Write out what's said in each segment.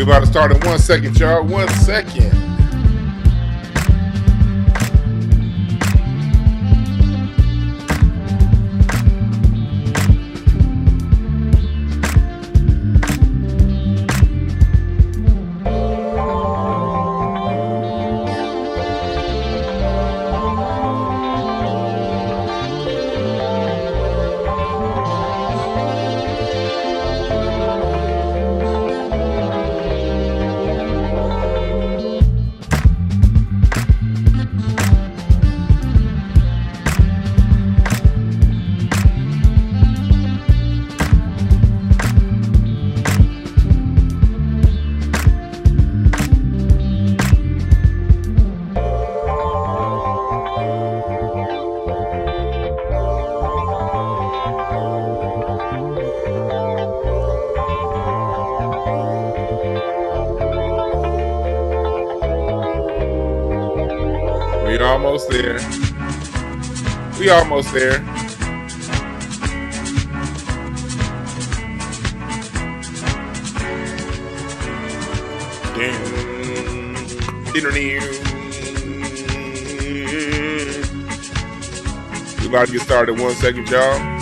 We about to start in 1 second, y'all. 1 second. We almost there. We almost there. We about to get started in 1 second, y'all.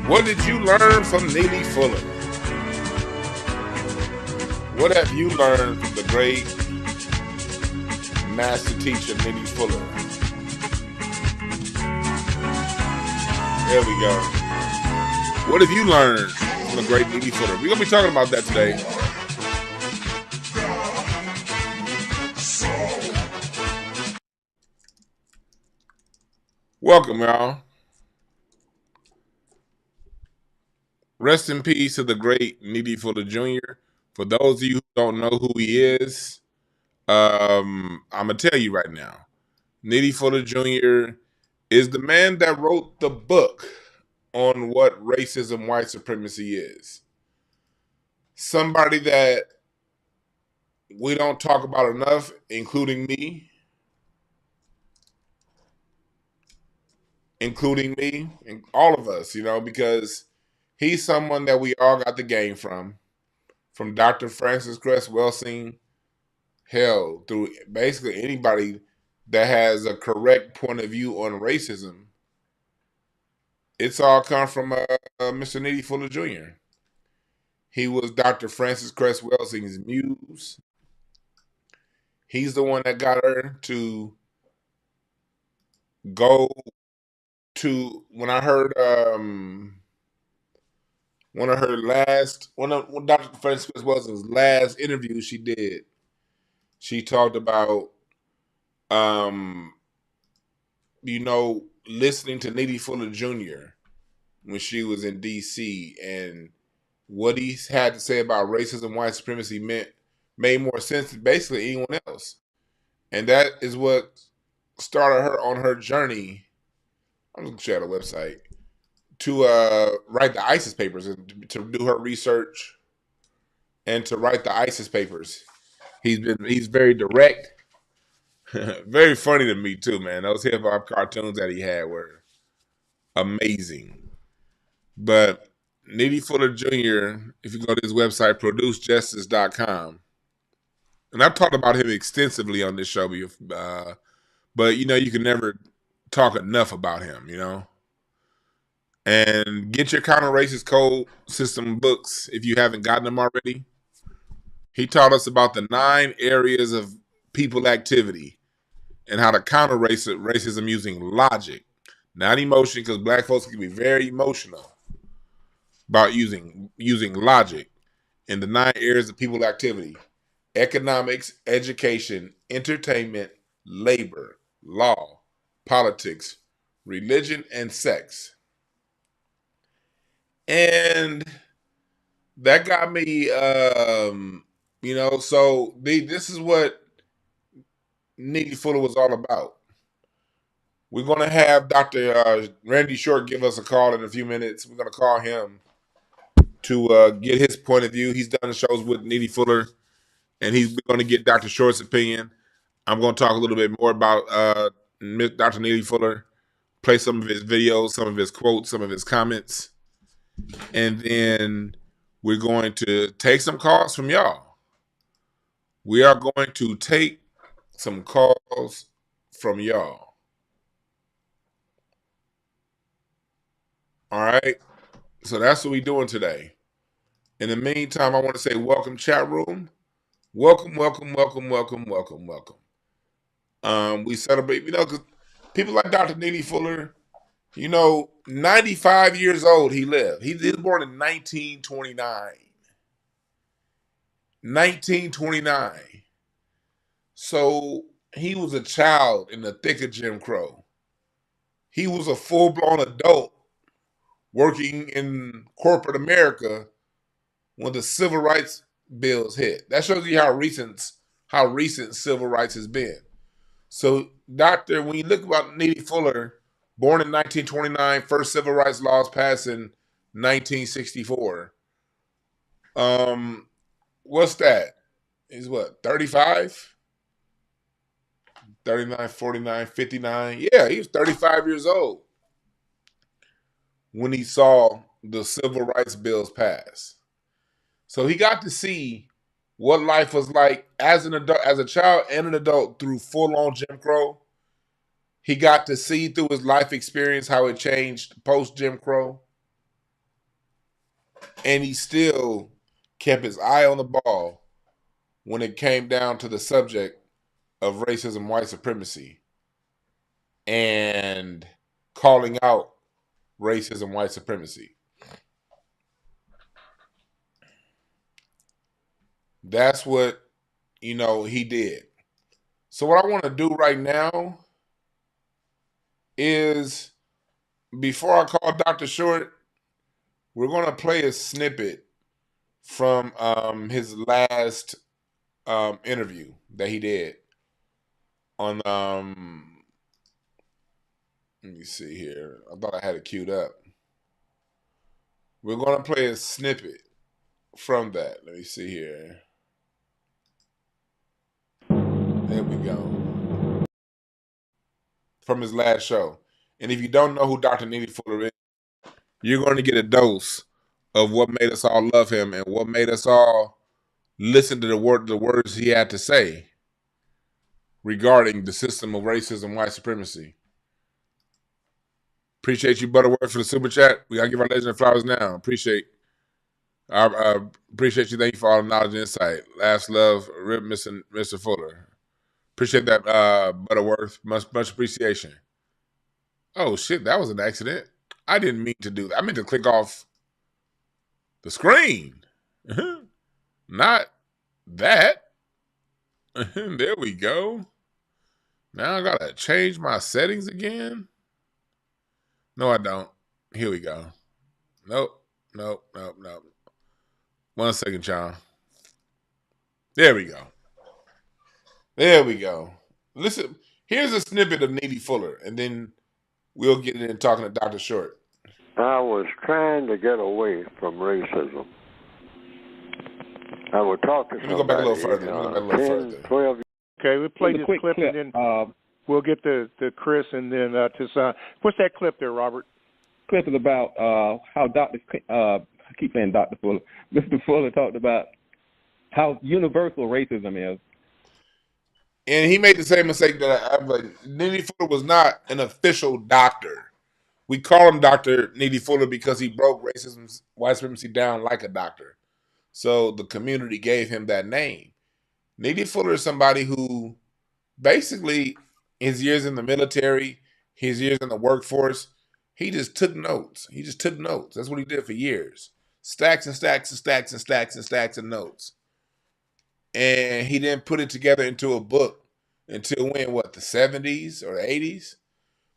What did you learn from Neely Fuller? What have you learned from the great master teacher Neely Fuller? There we go. What have you learned from the great Neely Fuller? We're going to be talking about that today. Welcome, y'all. Rest in peace to the great Neely Fuller Jr. For those of you who don't know who he is, I'm going to tell you right now. Neely Fuller Jr. is the man that wrote the book on what racism, white supremacy is. Somebody that we don't talk about enough, including me, and all of us, because he's someone that we all got the game from Dr. Francis Cress Welsing, hell, through basically anybody that has a correct point of view on racism. It's all come from Mr. Neely Fuller Jr. He was Dr. Francis Cress Welsing's muse. He's the one that got her to go to, when I heard one of Dr. Francis Cress Welsing's last interview she did, she talked about listening to Neely Fuller Jr. when she was in DC, and what he had to say about racism, white supremacy made more sense than basically anyone else. And that is what started her on her journey. I'm going to share the website to write the ISIS papers and to do her research and to write the ISIS papers. He's very direct, very funny to me too, man. Those hip hop cartoons that he had were amazing. But Neely Fuller Jr., if you go to his website, producejustice.com, and I've talked about him extensively on this show, but you can never talk enough about him, And get your counter-racist code system books if you haven't gotten them already. He taught us about the 9 areas of people activity. and how to counter racism using logic, not emotion, because black folks can be very emotional about using logic in the 9 areas of people activity: economics, education, entertainment, labor, law, politics, religion, and sex. And that got me, so this is what Neely Fuller was all about. We're going to have Dr. Randy Short give us a call in a few minutes. We're going to call him to get his point of view. He's done shows with Neely Fuller, and he's going to get Dr. Short's opinion. I'm going to talk a little bit more about Dr. Neely Fuller, play some of his videos, some of his quotes, some of his comments, and then we're going to take some calls from y'all. We are going to take some calls from y'all. All right? So that's what we're doing today. In the meantime, I want to say welcome, chat room. Welcome, welcome, welcome, welcome, welcome, welcome. We celebrate, because people like Dr. Neely Fuller, 95 years old he lived. He was born in 1929. 1929. So he was a child in the thick of Jim Crow. He was a full-blown adult working in corporate America when the civil rights bills hit. That shows you how recent civil rights has been. So, when you look about Neely Fuller, born in 1929, first civil rights laws passed in 1964. What's that? He's what, 35? 39, 49, 59. Yeah, he was 35 years old when he saw the civil rights bills pass. So he got to see what life was like as an adult, as a child and an adult through full-on Jim Crow. He got to see through his life experience how it changed post-Jim Crow. And he still kept his eye on the ball when it came down to the subject of racism, white supremacy, and calling out racism, white supremacy. That's what, he did. So what I want to do right now is, before I call Dr. Short, we're going to play a snippet from his last interview that he did on, let me see here. I thought I had it queued up. We're going to play a snippet from that. Let me see here. There we go. From his last show. And if you don't know who Dr. Neely Fuller is, you're going to get a dose of what made us all love him and what made us all listen to the words he had to say regarding the system of racism, white supremacy. Appreciate you, Butterworth, for the super chat. We gotta give our legend flowers now. Appreciate you. Thank you for all the knowledge and insight. Last love, Rip, Mr. Fuller. Appreciate that, Butterworth. Much appreciation. Oh shit, that was an accident. I didn't mean to do that. I meant to click off the screen. Not that. There we go. Now I gotta change my settings again. No, I don't. Here we go. Nope. 1 second, y'all. There we go. Listen, here's a snippet of Neely Fuller, and then we'll get into talking to Dr. Short. I was trying to get away from racism. I would talk to somebody. Let me go back a little further. 12 Okay, we'll play this clip and then we'll get to Chris and then to Son. What's that clip there, Robert? Clip is about how I keep saying Dr. Fuller. Mr. Fuller talked about how universal racism is. And he made the same mistake that I like. Neely Fuller was not an official doctor. We call him Dr. Neely Fuller because he broke racism, white supremacy down like a doctor. So the community gave him that name. Neely Fuller is somebody who basically his years in the military, his years in the workforce, he just took notes. He just took notes. That's what he did for years. Stacks and stacks and stacks and stacks and stacks of notes. And he didn't put it together into a book until when, what, the 70s or the 80s?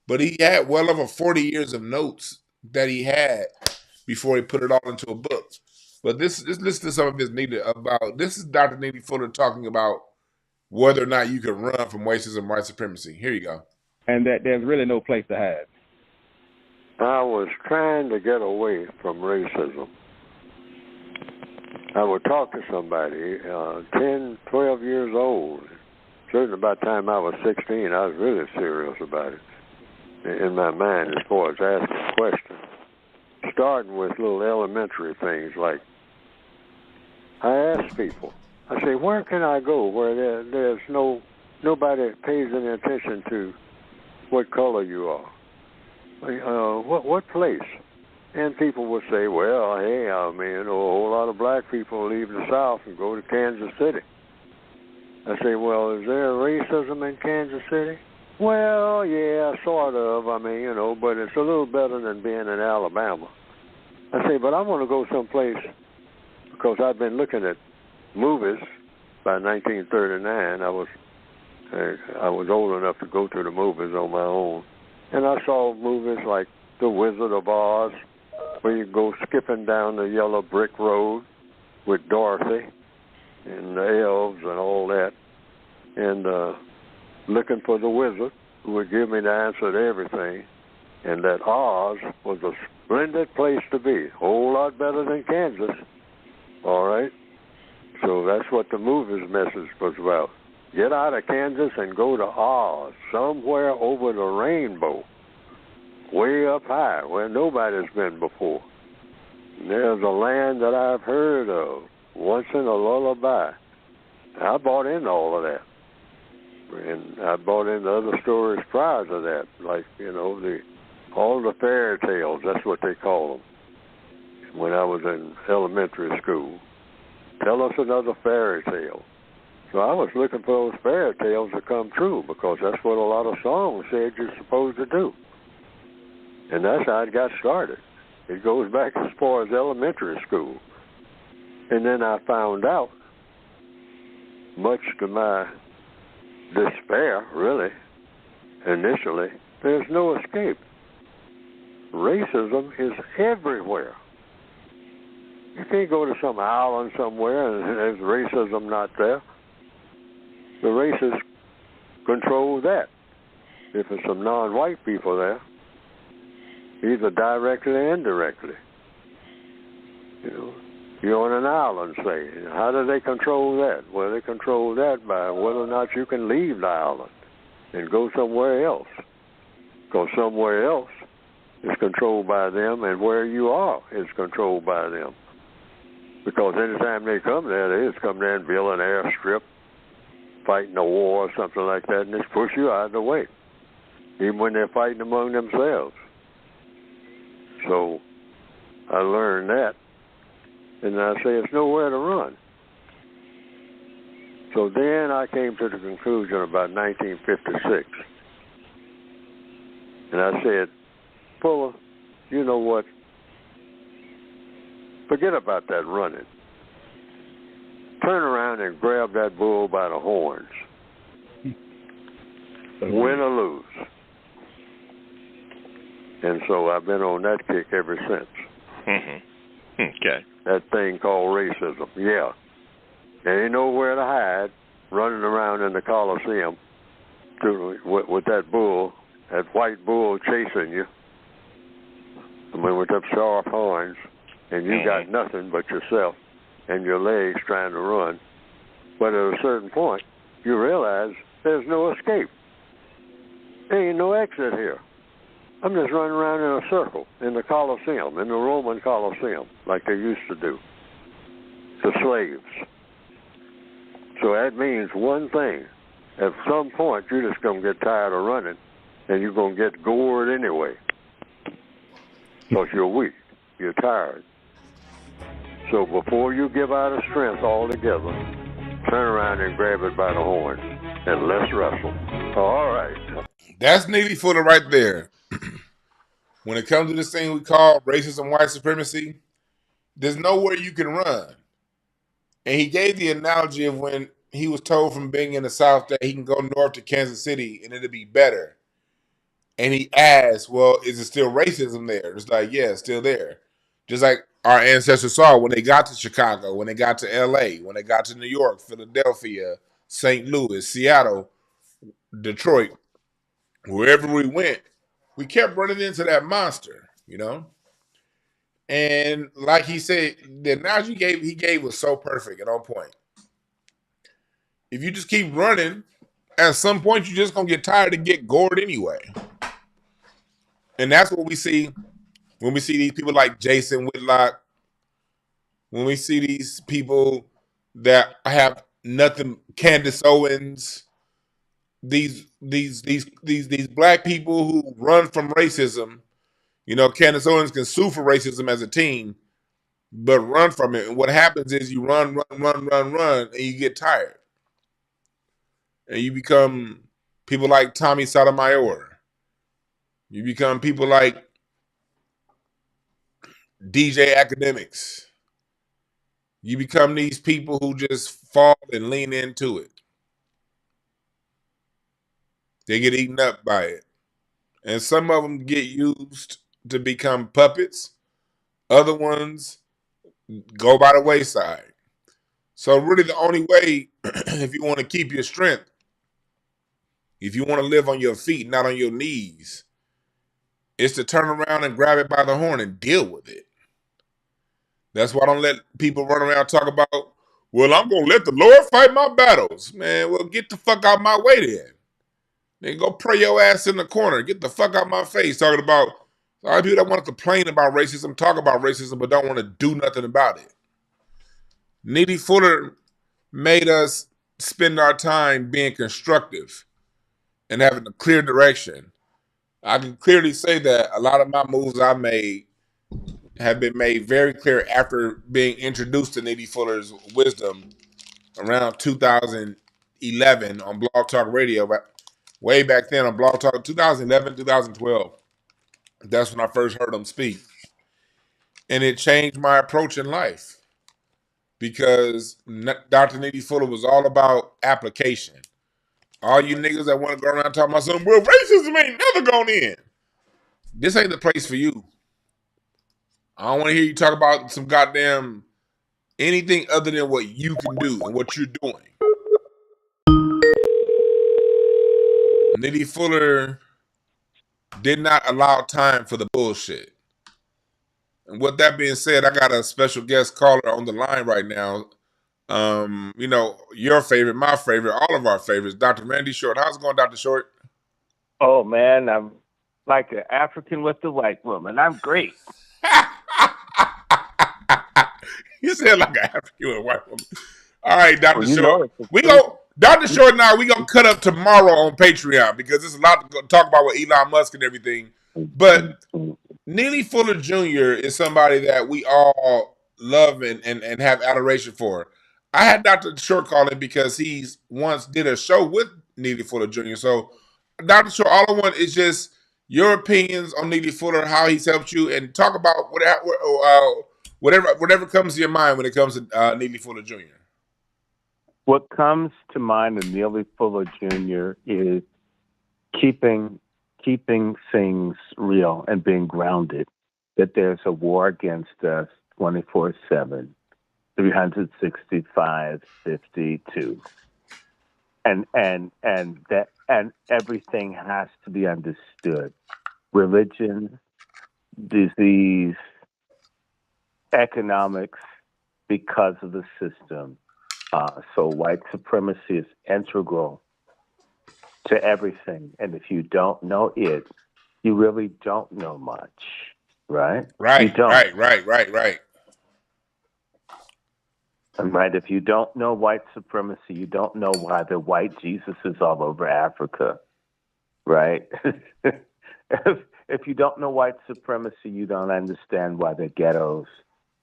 But he had well over 40 years of notes that he had before he put it all into a book. But this listen to some of his this is Dr. Neely Fuller talking about whether or not you can run from racism and white supremacy. Here you go. And that there's really no place to hide. I was trying to get away from racism. I would talk to somebody, 10, 12 years old. Certainly by the time I was 16, I was really serious about it in my mind as far as asking questions. Starting with little elementary things like, I ask people, I say, where can I go where there's nobody pays any attention to what color you are? What place? And people would say, well, hey, I mean, a whole lot of black people leave the South and go to Kansas City. I say, well, is there racism in Kansas City? Well, yeah, sort of. I mean, but it's a little better than being in Alabama. I say, but I want to go someplace because I've been looking at movies. By 1939, I was old enough to go to the movies on my own, and I saw movies like The Wizard of Oz, where you go skipping down the yellow brick road with Dorothy and the elves and all that, and looking for the wizard who would give me the answer to everything, and that Oz was a splendid place to be, a whole lot better than Kansas, all right? So that's what the movie's message was about. Get out of Kansas and go to Oz, somewhere over the rainbow, way up high, where nobody's been before. And there's a land that I've heard of, once in a lullaby. I bought into all of that. And I bought into other stories prior to that, like, all the fairy tales, that's what they call them, when I was in elementary school. Tell us another fairy tale. So I was looking for those fairy tales to come true because that's what a lot of songs said you're supposed to do. And that's how it got started. It goes back as far as elementary school. And then I found out, much to my despair, really, initially, there's no escape. Racism is everywhere. You can't go to some island somewhere and there's racism not there. The racists control that. If there's some non-white people there, either directly or indirectly. You're on an island, say. How do they control that? Well, they control that by whether or not you can leave the island and go somewhere else. Because somewhere else is controlled by them, and where you are is controlled by them. Because anytime they come there, they just come there and build an airstrip, fighting a war or something like that, and just push you out of the way, even when they're fighting among themselves. So I learned that, and I say it's nowhere to run. So then I came to the conclusion about 1956, and I said, Fuller, you know what? Forget about that running. Turn around and grab that bull by the horns. Win or lose. And so I've been on that kick ever since. Mm-hmm. Okay. That thing called racism. Yeah. There ain't nowhere to hide running around in the Coliseum with that bull, that white bull chasing you. I mean, with them sharp horns. And you got nothing but yourself and your legs trying to run. But at a certain point, you realize there's no escape. There ain't no exit here. I'm just running around in a circle in the Colosseum, in the Roman Colosseum, like they used to do, the slaves. So that means one thing. At some point, you're just going to get tired of running, and you're going to get gored anyway because you're weak. You're tired. So before you give out of strength altogether, turn around and grab it by the horn, and let's wrestle. All right. That's Neely Fuller right there. When it comes to this thing we call racism, white supremacy, there's nowhere you can run. And he gave the analogy of when he was told from being in the South that he can go north to Kansas City and it'll be better. And he asked, well, is it still racism there? It's like, yeah, it's still there. Just like our ancestors saw when they got to Chicago, when they got to LA, when they got to New York, Philadelphia, St. Louis, Seattle, Detroit, wherever we went, we kept running into that monster, you know? And like he said, the analogy he gave was so perfect and on point. If you just keep running, at some point you're just gonna get tired and get gored anyway. And that's what we see when we see these people like Jason Whitlock, when we see these people that have nothing, Candace Owens, these black people who run from racism. You know, Candace Owens can sue for racism as a teen, but run from it. And what happens is you run, and you get tired. And you become people like Tommy Sotomayor. You become people like DJ Academics. You become these people who just fall and lean into it. They get eaten up by it. And some of them get used to become puppets. Other ones go by the wayside. So really the only way, if you want to keep your strength, if you want to live on your feet, not on your knees, is to turn around and grab it by the horn and deal with it. That's why I don't let people run around talk about, well, I'm going to let the Lord fight my battles. Man, well, get the fuck out my way then. Then go pray your ass in the corner. Get the fuck out my face talking about a lot of people that want to complain about racism, talk about racism, but don't want to do nothing about it. Neely Fuller made us spend our time being constructive and having a clear direction. I can clearly say that a lot of my moves I made have been made very clear after being introduced to Neely Fuller's wisdom around 2011 on Blog Talk Radio. Way back then on Blog Talk, 2011, 2012. That's when I first heard him speak. And it changed my approach in life because Dr. Neely Fuller was all about application. All you niggas that want to go around talking about something, well, racism ain't never gone in. This ain't the place for you. I don't want to hear you talk about some goddamn anything other than what you can do and what you're doing. Neely Fuller did not allow time for the bullshit. And with that being said, I got a special guest caller on the line right now. You know, your favorite, my favorite, all of our favorites, Dr. Randy Short. How's it going, Dr. Short? Oh, man, I'm like an African with the white woman. I'm great. You said like an African with a white woman. All right, Dr. Short. Dr. Short and I, we going to cut up tomorrow on Patreon because there's a lot to talk about with Elon Musk and everything. But Neely Fuller Jr. is somebody that we all love and have adoration for. I had Dr. Short call in because he's once did a show with Neely Fuller Jr. So, Dr. Short, all I want is just your opinions on Neely Fuller, how he's helped you, and talk about whatever comes to your mind when it comes to Neely Fuller Jr. What comes to mind of Neely Fuller Jr. is keeping things real and being grounded, that there's a war against us 24/7, 365/52. And everything has to be understood. Religion, disease, economics, because of the system. So white supremacy is integral to everything. And if you don't know it, you really don't know much, right? Right. And right, if you don't know white supremacy, you don't know why the white Jesus is all over Africa, right? If you don't know white supremacy, you don't understand why the ghettos,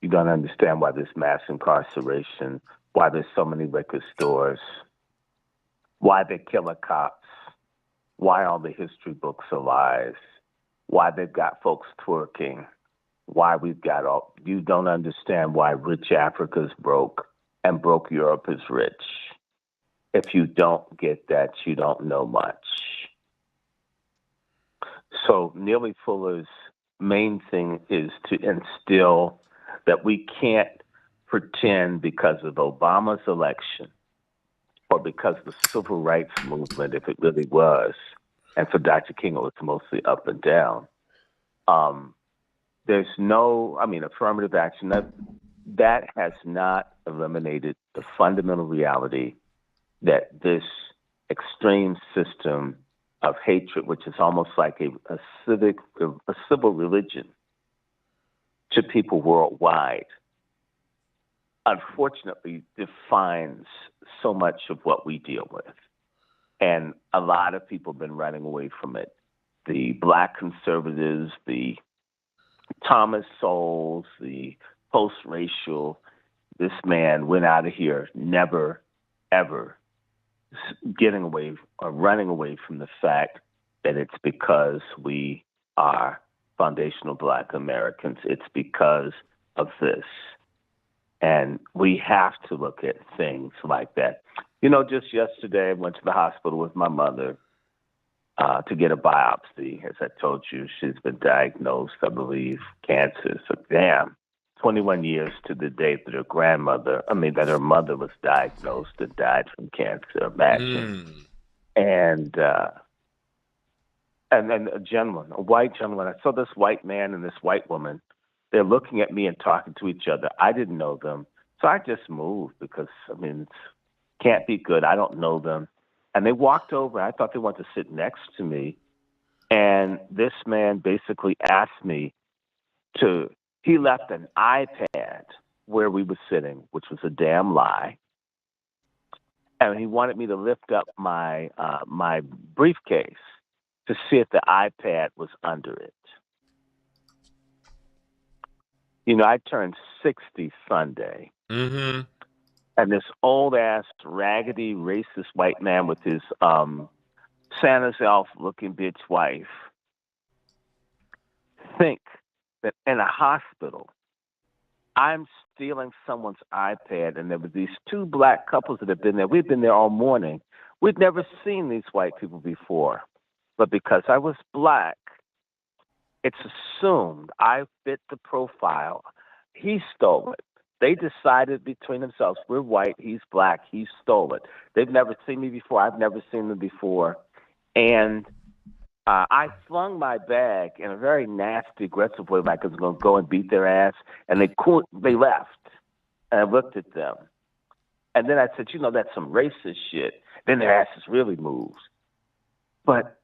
you don't understand why there's mass incarceration, why there's so many liquor stores, why they're killer cops, why all the history books are lies, why they've got folks twerking, why we've got all, you don't understand why rich Africa's broke and broke Europe is rich. If you don't get that, you don't know much. So Neely Fuller's main thing is to instill that we can't pretend because of Obama's election or because of the civil rights movement, if it really was, and for Dr. King it was mostly up and down. There's no, affirmative action, that has not eliminated the fundamental reality that this extreme system of hatred, which is almost like a civil religion to people worldwide, unfortunately defines so much of what we deal with. And a lot of people have been running away from it. The Black conservatives, the Thomas Sowells, the post-racial, this man went out of here never, ever getting away or running away from the fact that it's because we are foundational Black Americans. It's because of this. And we have to look at things like that. Just yesterday, I went to the hospital with my mother to get a biopsy. As I told you, she's been diagnosed, I believe, cancer. So, 21 years to the date that her mother was diagnosed and died from cancer. Imagine. And then a white gentleman, I saw this white man and this white woman. They're looking at me and talking to each other. I didn't know them. So I just moved because, it can't be good. I don't know them. And they walked over. I thought they wanted to sit next to me. And this man basically asked me he left an iPad where we were sitting, which was a damn lie. And he wanted me to lift up my briefcase to see if the iPad was under it. I turned 60 Sunday. Mm-hmm. And this old-ass, raggedy, racist white man with his Santa's elf-looking bitch wife think that in a hospital, I'm stealing someone's iPad, and there were these two Black couples that have been there. We've been there all morning. We'd never seen these white people before. But because I was Black, it's assumed I fit the profile. He stole it. They decided between themselves, we're white, he's Black, he stole it. They've never seen me before, I've never seen them before. And I flung my bag in a very nasty, aggressive way, like I was going to go and beat their ass. And they left. And I looked at them. And then I said, that's some racist shit. Then their asses really moved. But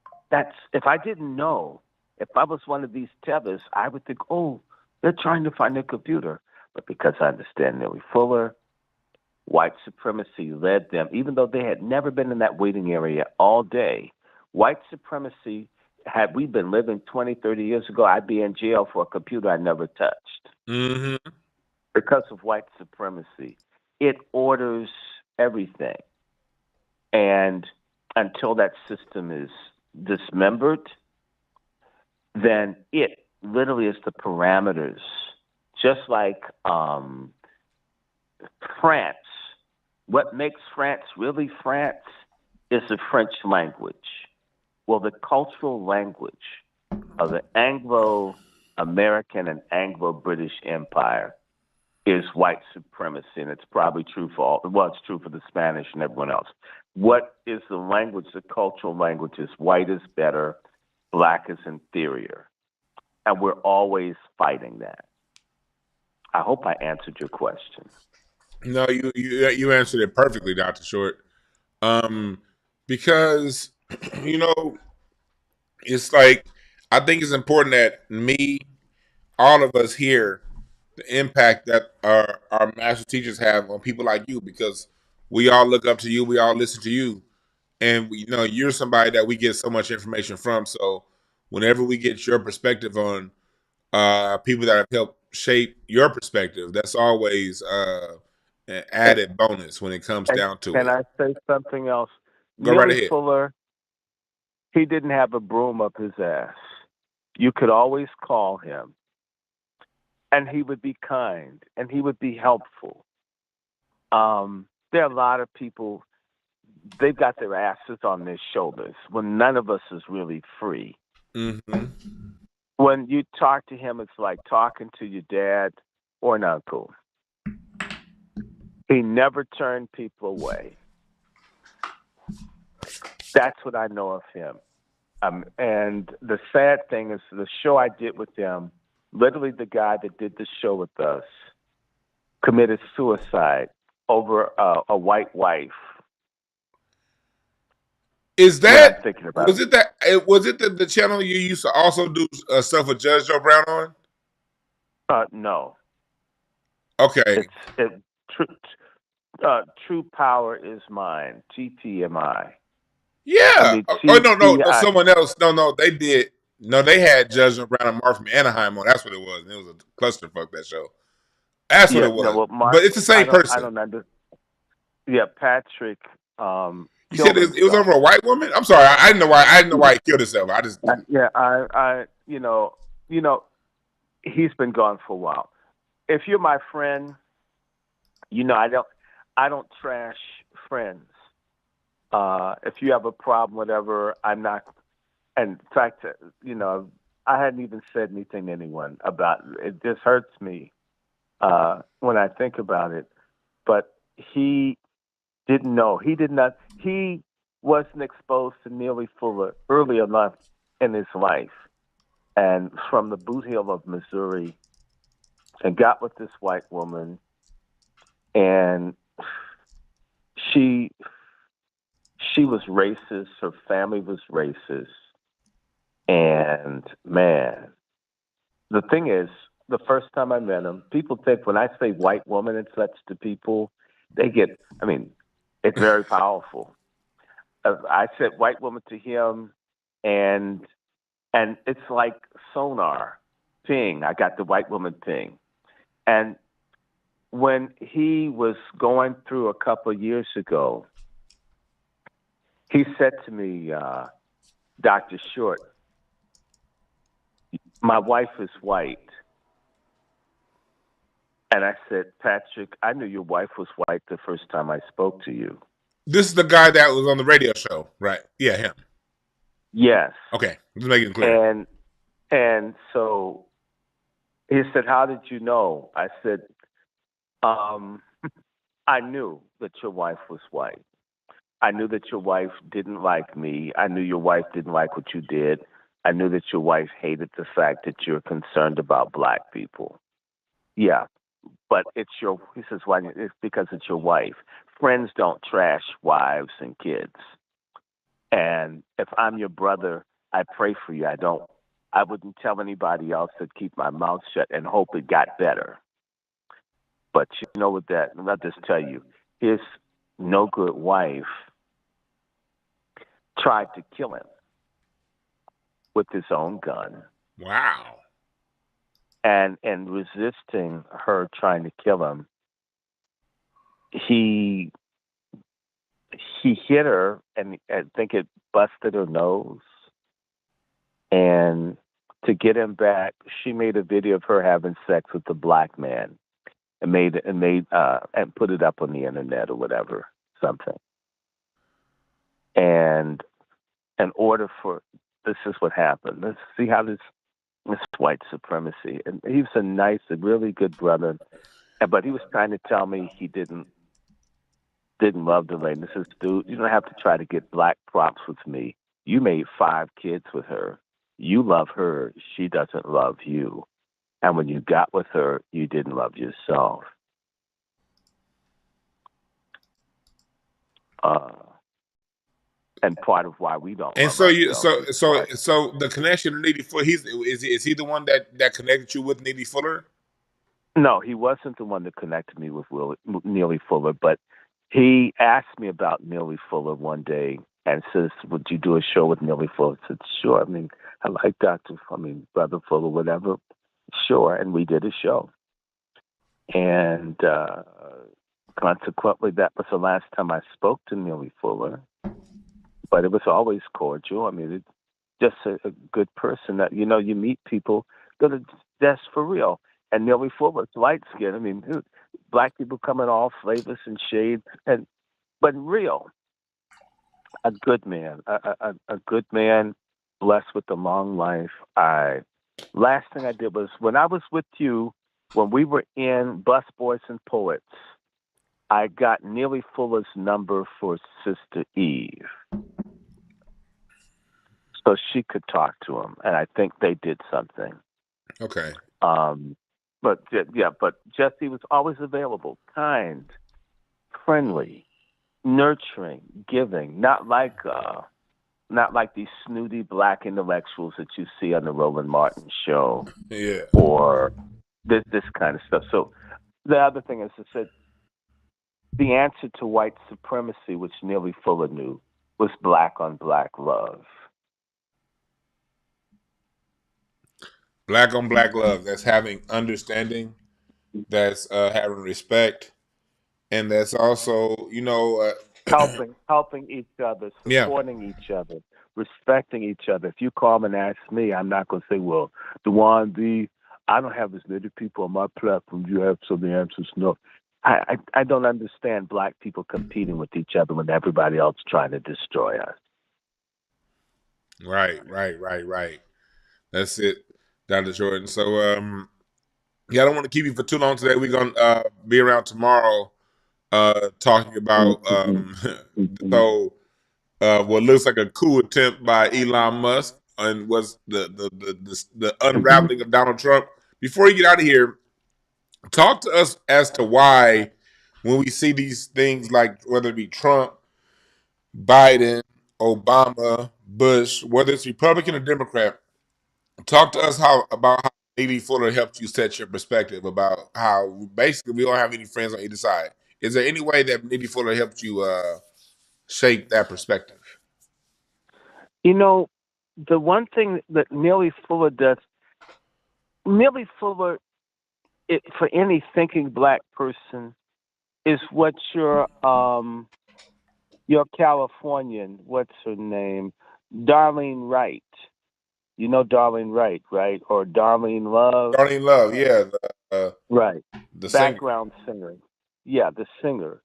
if I didn't know, if I was one of these tethers, I would think, they're trying to find their computer. But because I understand Neely Fuller, white supremacy led them, even though they had never been in that waiting area all day. White supremacy, had we been living 20, 30 years ago, I'd be in jail for a computer I never touched. Mm-hmm. Because of white supremacy. It orders everything. And until that system is dismembered, then it literally is the parameters. Just like France. What makes France really France is the French language. Well, the cultural language of the Anglo-American and Anglo-British Empire is white supremacy, and it's probably true for it's true for the Spanish and everyone else. What is the language? The cultural language is white is better, Black is inferior. And we're always fighting that. I hope I answered your question. No, you answered it perfectly, Dr. Short. Because it's like I think it's important that all of us here, the impact that our master teachers have on people like you, because we all look up to you, we all listen to you, and you're somebody that we get so much information from. So whenever we get your perspective on people that have helped shape your perspective, that's always an added bonus when it comes down to Can it. I say something else? Go right Neely ahead. Fuller, he didn't have a broom up his ass. You could always call him, and he would be kind, and he would be helpful. There are a lot of people, they've got their asses on their shoulders when none of us is really free. Mm-hmm. When you talk to him, it's like talking to your dad or an uncle. He never turned people away. That's what I know of him. And the sad thing is, the show I did with him, literally the guy that did the show with us committed suicide over a white wife. Is When that I'm thinking about was it that was it the channel you used to also do stuff with Judge Joe Brown on? No. Okay. True Power is Mine. TPMI. Yeah. Oh no, TPI. someone else. No, they did. No, they had Judge Joe Brown and Mark from Anaheim on. That's what it was. And it was a clusterfuck, that show. That's what Yeah. it was. No. Well, Mark. But it's the same I person. don't understand. Yeah, Patrick. You said Killed it was himself. over a white woman. I'm sorry, I didn't know why. I didn't know why he killed himself. I just Yeah. You know, he's been gone for a while. If you're my friend, I don't trash friends. If you have a problem, whatever, I'm not. And in fact, I hadn't even said anything to anyone about it. It just hurts me when I think about it. But he didn't know. He did not. He wasn't exposed to Neely Fuller early enough in his life, and from the boot heel of Missouri, and got with this white woman, and she was racist. Her family was racist, and man, the thing is, the first time I met him, people think when I say white woman and such to people, they get. I mean, it's very powerful. I said white woman to him, and it's like sonar, ping. I got the white woman ping, and when he was going through a couple of years ago, he said to me, Dr. Short, my wife is white. And I said, Patrick, I knew your wife was white the first time I spoke to you. This is the guy that was on the radio show, right? Yeah, him. Yes. Okay, just making it clear. And so he said, how did you know? I said, I knew that your wife was white. I knew that your wife didn't like me. I knew your wife didn't like what you did. I knew that your wife hated the fact that you're concerned about black people. Yeah, but he says, why? It's because it's your wife. Friends don't trash wives and kids. And if I'm your brother, I pray for you. I wouldn't tell anybody else to keep my mouth shut and hope it got better. But you know what I'll just tell you, his no good wife tried to kill him with his own gun. Wow. And resisting her trying to kill him, he hit her, and I think it busted her nose. And to get him back, she made a video of her having sex with a black man, and put it up on the internet or whatever, something. And in order for this is what happened. Let's see how this white supremacy. And he was a really good brother, but he was trying to tell me he didn't love the lady. This is, dude, you don't have to try to get black props with me. You made 5 kids with her. You love her. She doesn't love you. And when you got with her, you didn't love yourself. And part of why we don't. And love so ourselves so the connection to Neely Fuller, is he the one that connected you with Neely Fuller? No, he wasn't the one that connected me with Neely Fuller, but he asked me about Neely Fuller one day and says, would you do a show with Neely Fuller? I said, sure. I mean, I like Brother Fuller, whatever. Sure. And we did a show. And Consequently, that was the last time I spoke to Neely Fuller. But it was always cordial. I mean, it's just a good person that, you know, you meet people that are that's for real. And Neely Fuller's light skin. I mean, black people come in all flavors and shades, but real. A good man, a good man, blessed with a long life. Last thing I did was when I was with you, when we were in Bus Boys and Poets, I got Neely Fuller's number for Sister Eve, so she could talk to him, and I think they did something. Okay. But Jesse was always available, kind, friendly, nurturing, giving, not like these snooty black intellectuals that you see on the Roland Martin show, or this kind of stuff. So the other thing is, I said the answer to white supremacy, which Neely Fuller knew, was black on black love. Black on black love. That's having understanding. That's having respect, and that's also, you know, helping each other, supporting each other, respecting each other. If you call and ask me, I'm not going to say, well, I don't have as many people on my platform. You have some of the answers. No. I don't understand black people competing with each other when everybody else trying to destroy us. Right. That's it, Dr. Jordan. So, I don't want to keep you for too long today. We're going to be around tomorrow talking about so what looks like a coup attempt by Elon Musk and was the unraveling of Donald Trump. Before you get out of here, talk to us as to why when we see these things, like whether it be Trump, Biden, Obama, Bush, whether it's Republican or Democrat, talk to us about how Neely Fuller helped you set your perspective about how basically we don't have any friends on either side. Is there any way that Neely Fuller helped you shape that perspective? You know, the one thing that Neely Fuller does, Neely Fuller, for any thinking black person, is what your Californian, what's her name, Darlene Wright. You know Darlene Wright, right? Or Darlene Love. Darlene Love, yeah. Right. The background singer. Yeah, the singer.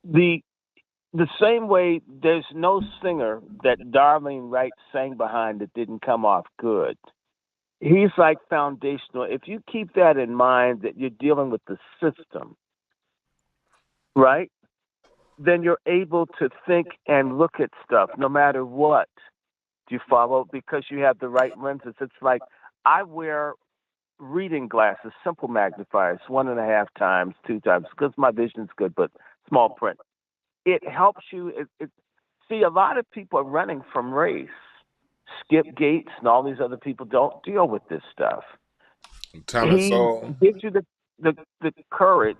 The same way there's no singer that Darlene Wright sang behind that didn't come off good. He's like foundational. If you keep that in mind, that you're dealing with the system, right? Then you're able to think and look at stuff no matter what. Do you follow? Because you have the right lenses. It's like I wear reading glasses, simple magnifiers, 1.5 times, 2 times, because my vision's good, but small print. It helps you. See, a lot of people are running from race. Skip Gates and all these other people don't deal with this stuff. Thomas He gives you the courage.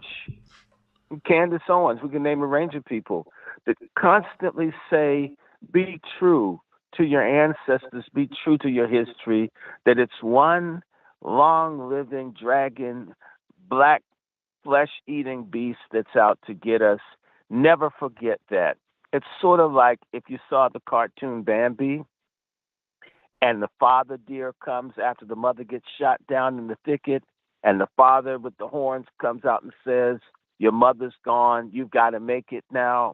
Candace Owens, we can name a range of people that constantly say, be true to your ancestors, be true to your history, that it's one long living dragon, black flesh eating beast that's out to get us. Never forget that. It's sort of like if you saw the cartoon Bambi and the father deer comes after the mother gets shot down in the thicket, and the father with the horns comes out and says, your mother's gone, you've got to make it now.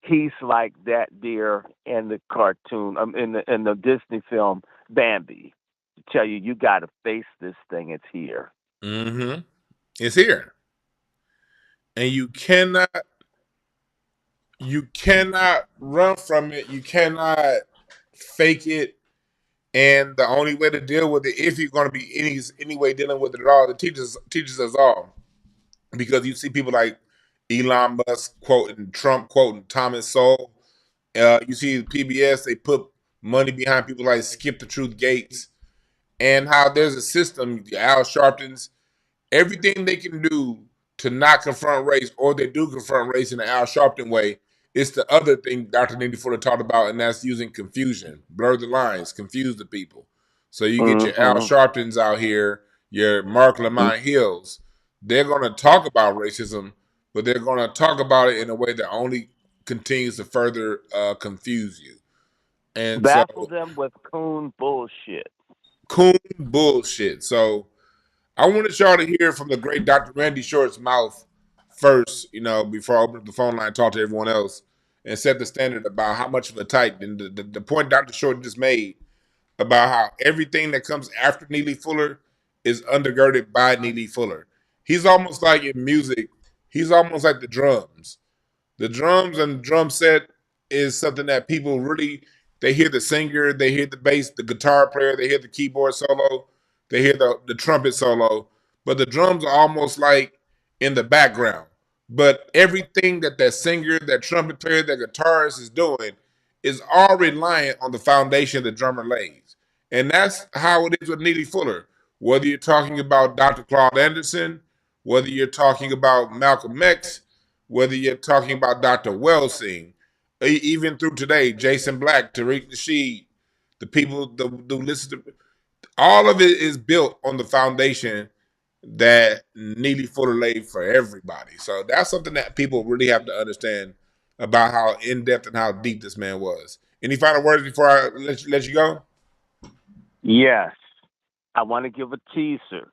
He's like that deer in the cartoon, in the Disney film Bambi, to tell you got to face this thing. It's here. Mm-hmm. It's here, and you cannot run from it. You cannot fake it. And the only way to deal with it, if you're going to be any way dealing with it at all, it teaches us all. Because you see people like Elon Musk quoting Trump, quoting Thomas Sowell. You see PBS, they put money behind people like Skip the Truth Gates, and how there's a system, Al Sharpton's, everything they can do to not confront race, or they do confront race in the Al Sharpton way. It's the other thing Dr. Neely Fuller talked about, and that's using confusion, blur the lines, confuse the people. So you get your Al Sharptons out here, your Mark Lamont Hills, they're going to talk about racism, but they're going to talk about it in a way that only continues to further confuse you. And Baffle so, them with coon bullshit. coon bullshit. So, I wanted y'all to hear from the great Dr. Randy Short's mouth first, before I open up the phone line and talk to everyone else and set the standard about how much of a titan. And the point Dr. Short just made about how everything that comes after Neely Fuller is undergirded by Neely Fuller. He's almost like in music, he's almost like the drums. The drums and drum set is something that people really, they hear the singer, they hear the bass, the guitar player, they hear the keyboard solo, they hear the trumpet solo, but the drums are almost like in the background. But everything that singer, that trumpet player, that guitarist is doing is all reliant on the foundation the drummer lays. And that's how it is with Neely Fuller. Whether you're talking about Dr. Claude Anderson, whether you're talking about Malcolm X, whether you're talking about Dr. Welsing, even through today, Jason Black, Tariq Nasheed, the people who listen to, all of it is built on the foundation that Neely Fuller laid for everybody. So that's something that people really have to understand about how in-depth and how deep this man was. Any final words before I let you go? Yes. I want to give a teaser.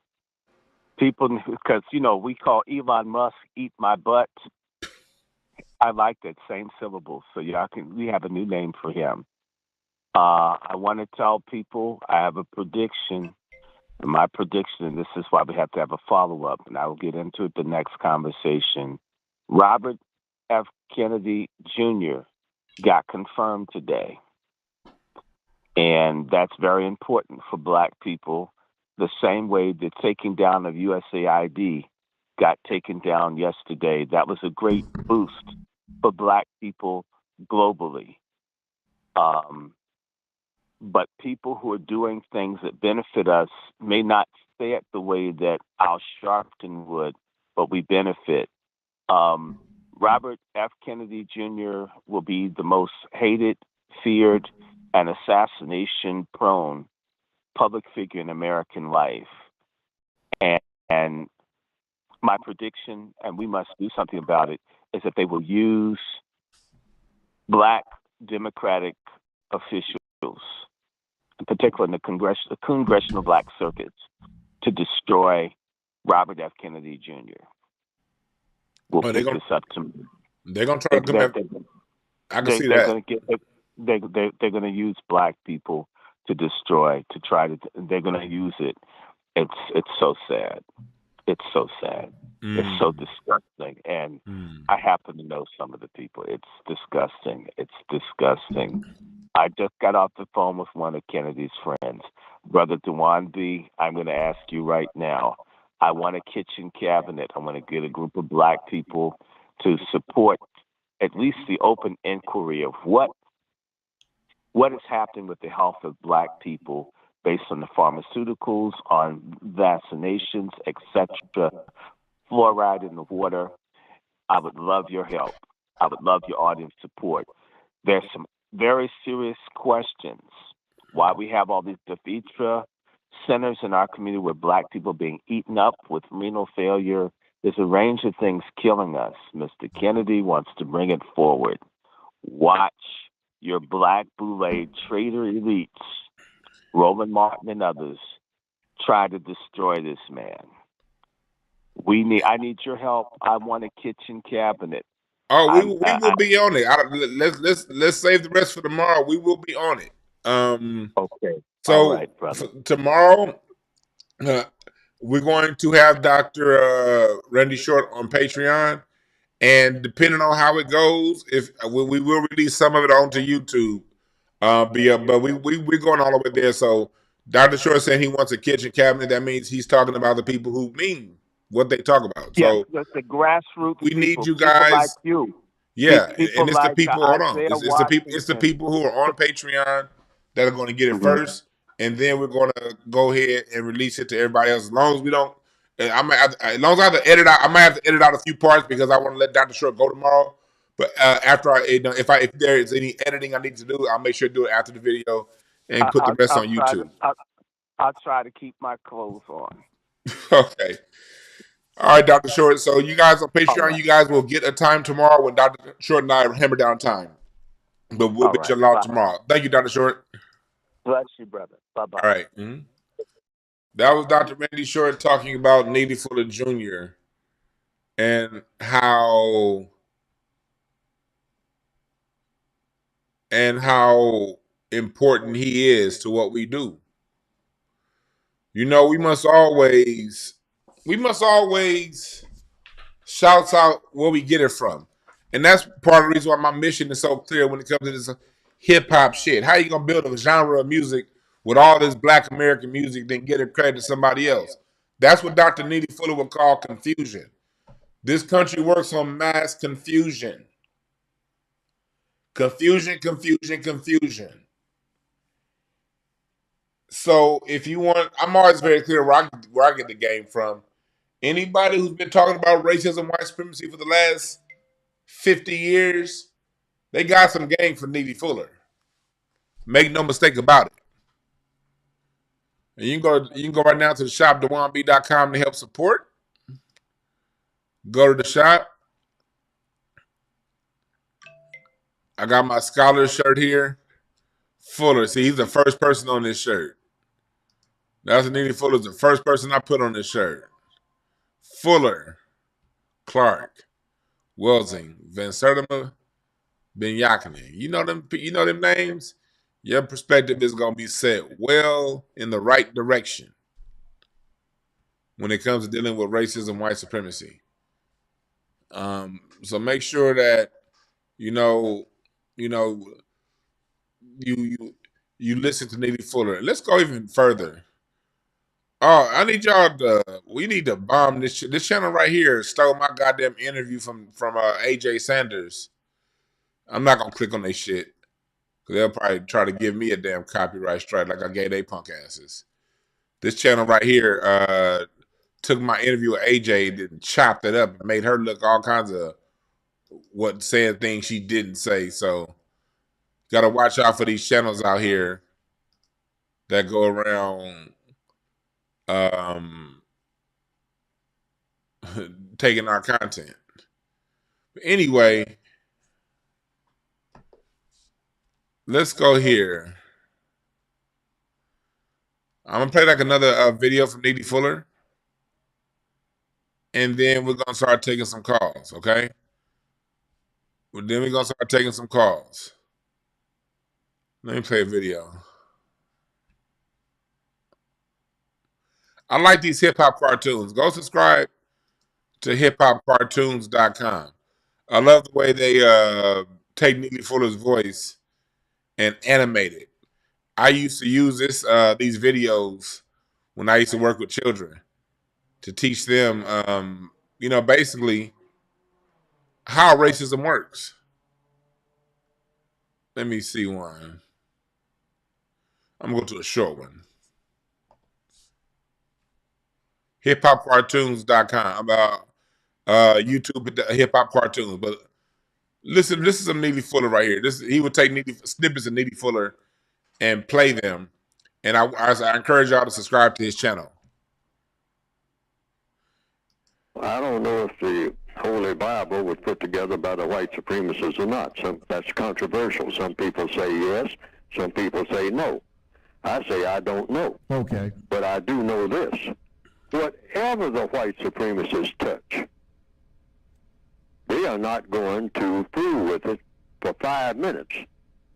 People, because, we call Elon Musk eat my butt. I like that same syllable. So we have a new name for him. I want to tell people I have a prediction. And my prediction, and this is why we have to have a follow-up, and I will get into it the next conversation. Robert F. Kennedy Jr. got confirmed today. And that's very important for Black people, the same way the taking down of USAID got taken down yesterday. That was a great boost for Black people globally. But people who are doing things that benefit us may not say it the way that Al Sharpton would, but we benefit. Robert F. Kennedy Jr. will be the most hated, feared, and assassination-prone public figure in American life. And my prediction, and we must do something about it, is that they will use Black Democratic officials, in particular in the congressional Black circuits, to destroy Robert F. Kennedy Jr. We'll pick this up tomorrow. They're gonna try to come after. I can see that. They're going to use Black people to destroy, to try to. They're going to use it. It's so sad. It's so sad. It's so disgusting. And I happen to know some of the people. It's disgusting. It's disgusting. I just got off the phone with one of Kennedy's friends, Brother Dewan B. I'm going to ask you right now. I want a kitchen cabinet. I want to get a group of Black people to support at least the open inquiry of what is happening with the health of Black people based on the pharmaceuticals, on vaccinations, etc., fluoride in the water. I would love your help. I would love your audience support. There's some very serious questions. Why we have all these dephedra centers in our community where Black people are being eaten up with renal failure. There's a range of things killing us. Mr. Kennedy wants to bring it forward. Watch your Black Boule traitor elites, Roland Martin and others, try to destroy this man. I need your help. I want a kitchen cabinet. Oh, we will be on it. Let's save the rest for tomorrow. We will be on it. Okay. So all right, brother. Tomorrow, we're going to have Dr. Randy Short on Patreon, and depending on how it goes, if we will release some of it onto YouTube. But we're going all the way there. So Dr. Short saying he wants a kitchen cabinet. That means he's talking about the people who mean what they talk about. So yes, the grassroots. we need people, you guys. Like you. Yeah, people and it's like the people. Hold on, it's the Washington. people who are on Patreon that are going to get it first, and then we're going to go ahead and release it to everybody else. As long as we don't, as long as I have to edit out, I might have to edit out a few parts because I want to let Dr. Short go tomorrow. But after if there is any editing I need to do, I'll make sure to do it after the video and put the rest on YouTube. I'll try to keep my clothes on. Okay. All right, Dr. Short. So you guys on All Patreon, right. you guys will get a time tomorrow when Dr. Short and I hammer down time. But we'll All bet right. you along Bye. tomorrow. Thank you, Dr. Short. Bless you, brother. Bye-bye. All right. That was Dr. Randy Short talking about Neely Fuller Jr. and how important he is to what we do. You know, we must always shouts out where we get it from. And that's part of the reason why my mission is so clear when it comes to this hip hop shit. How you gonna build a genre of music with all this Black American music, then get it credit to somebody else? That's what Dr. Neely Fuller would call confusion. This country works on mass confusion. Confusion. So if you want, I'm always very clear where I get the game from. Anybody who's been talking about racism, white supremacy for the last 50 years, they got some game for Neely Fuller. Make no mistake about it. And you can go right now to the shop, DewanB.com, to help support. Go to the shop. I got my scholar shirt here. Fuller. See, he's the first person on this shirt. That's Neely Fuller's the first person I put on this shirt. Fuller, Clark, Welsing, Van Sertima, Ben Yakinen. You know them names? Your perspective is gonna be set well in the right direction when it comes to dealing with racism, white supremacy. So make sure that you listen to Neely Fuller. And let's go even further. Oh, we need to bomb this channel right here. Stole my goddamn interview from AJ Sanders. I'm not gonna click on their shit because they'll probably try to give me a damn copyright strike like I gave they punk asses. This channel right here took my interview with AJ and chopped it up and made her look all kinds of saying things she didn't say. So gotta watch out for these channels out here that go around taking our content. But anyway, let's go here. I'm gonna play like another video from Neely Fuller, and then we're gonna start taking some calls. Okay? Well, then we're gonna start taking some calls. Let me play a video. I like these hip hop cartoons. Go subscribe to hiphopcartoons.com. I love the way they take Neely Fuller's voice and animate it. I used to use these videos when I used to work with children to teach them, basically how racism works. Let me see one. I'm going to go to a short one. hiphopcartoons.com about YouTube hip hop cartoons. But listen, this is some Neely Fuller right here. He would take snippets of Neely Fuller and play them. And I encourage y'all to subscribe to his channel. I don't know if the Holy Bible was put together by the white supremacists or not. That's controversial. Some people say yes, some people say no. I say I don't know. Okay. But I do know this. Whatever the white supremacists touch, they are not going to fool with it for 5 minutes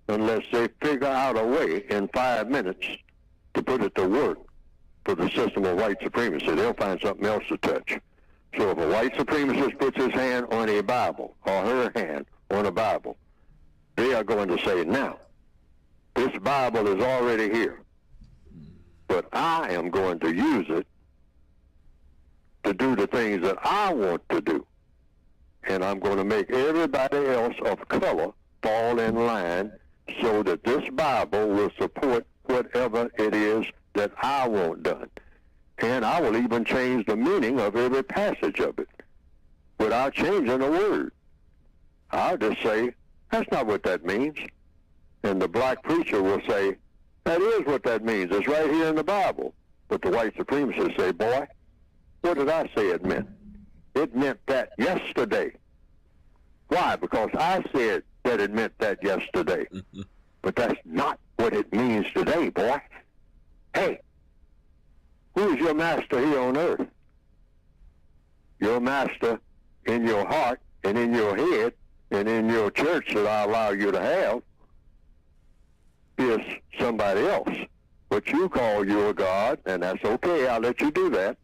unless they figure out a way in 5 minutes to put it to work for the system of white supremacy. They'll find something else to touch. So if a white supremacist puts his hand on a Bible or her hand on a Bible, they are going to say, now, this Bible is already here, but I am going to use it to do the things that I want to do. And I'm going to make everybody else of color fall in line so that this Bible will support whatever it is that I want done. And I will even change the meaning of every passage of it without changing a word. I'll just say, that's not what that means. And the black preacher will say, that is what that means. It's right here in the Bible. But the white supremacists say, boy, what did I say it meant? it meant that yesterday. Why? Because I said that it meant that yesterday. But that's not what it means today, boy. Hey, who is your master here on earth? Your master in your heart and in your head and in your church that I allow you to have is somebody else. What you call your God, and that's okay, I'll let you do that.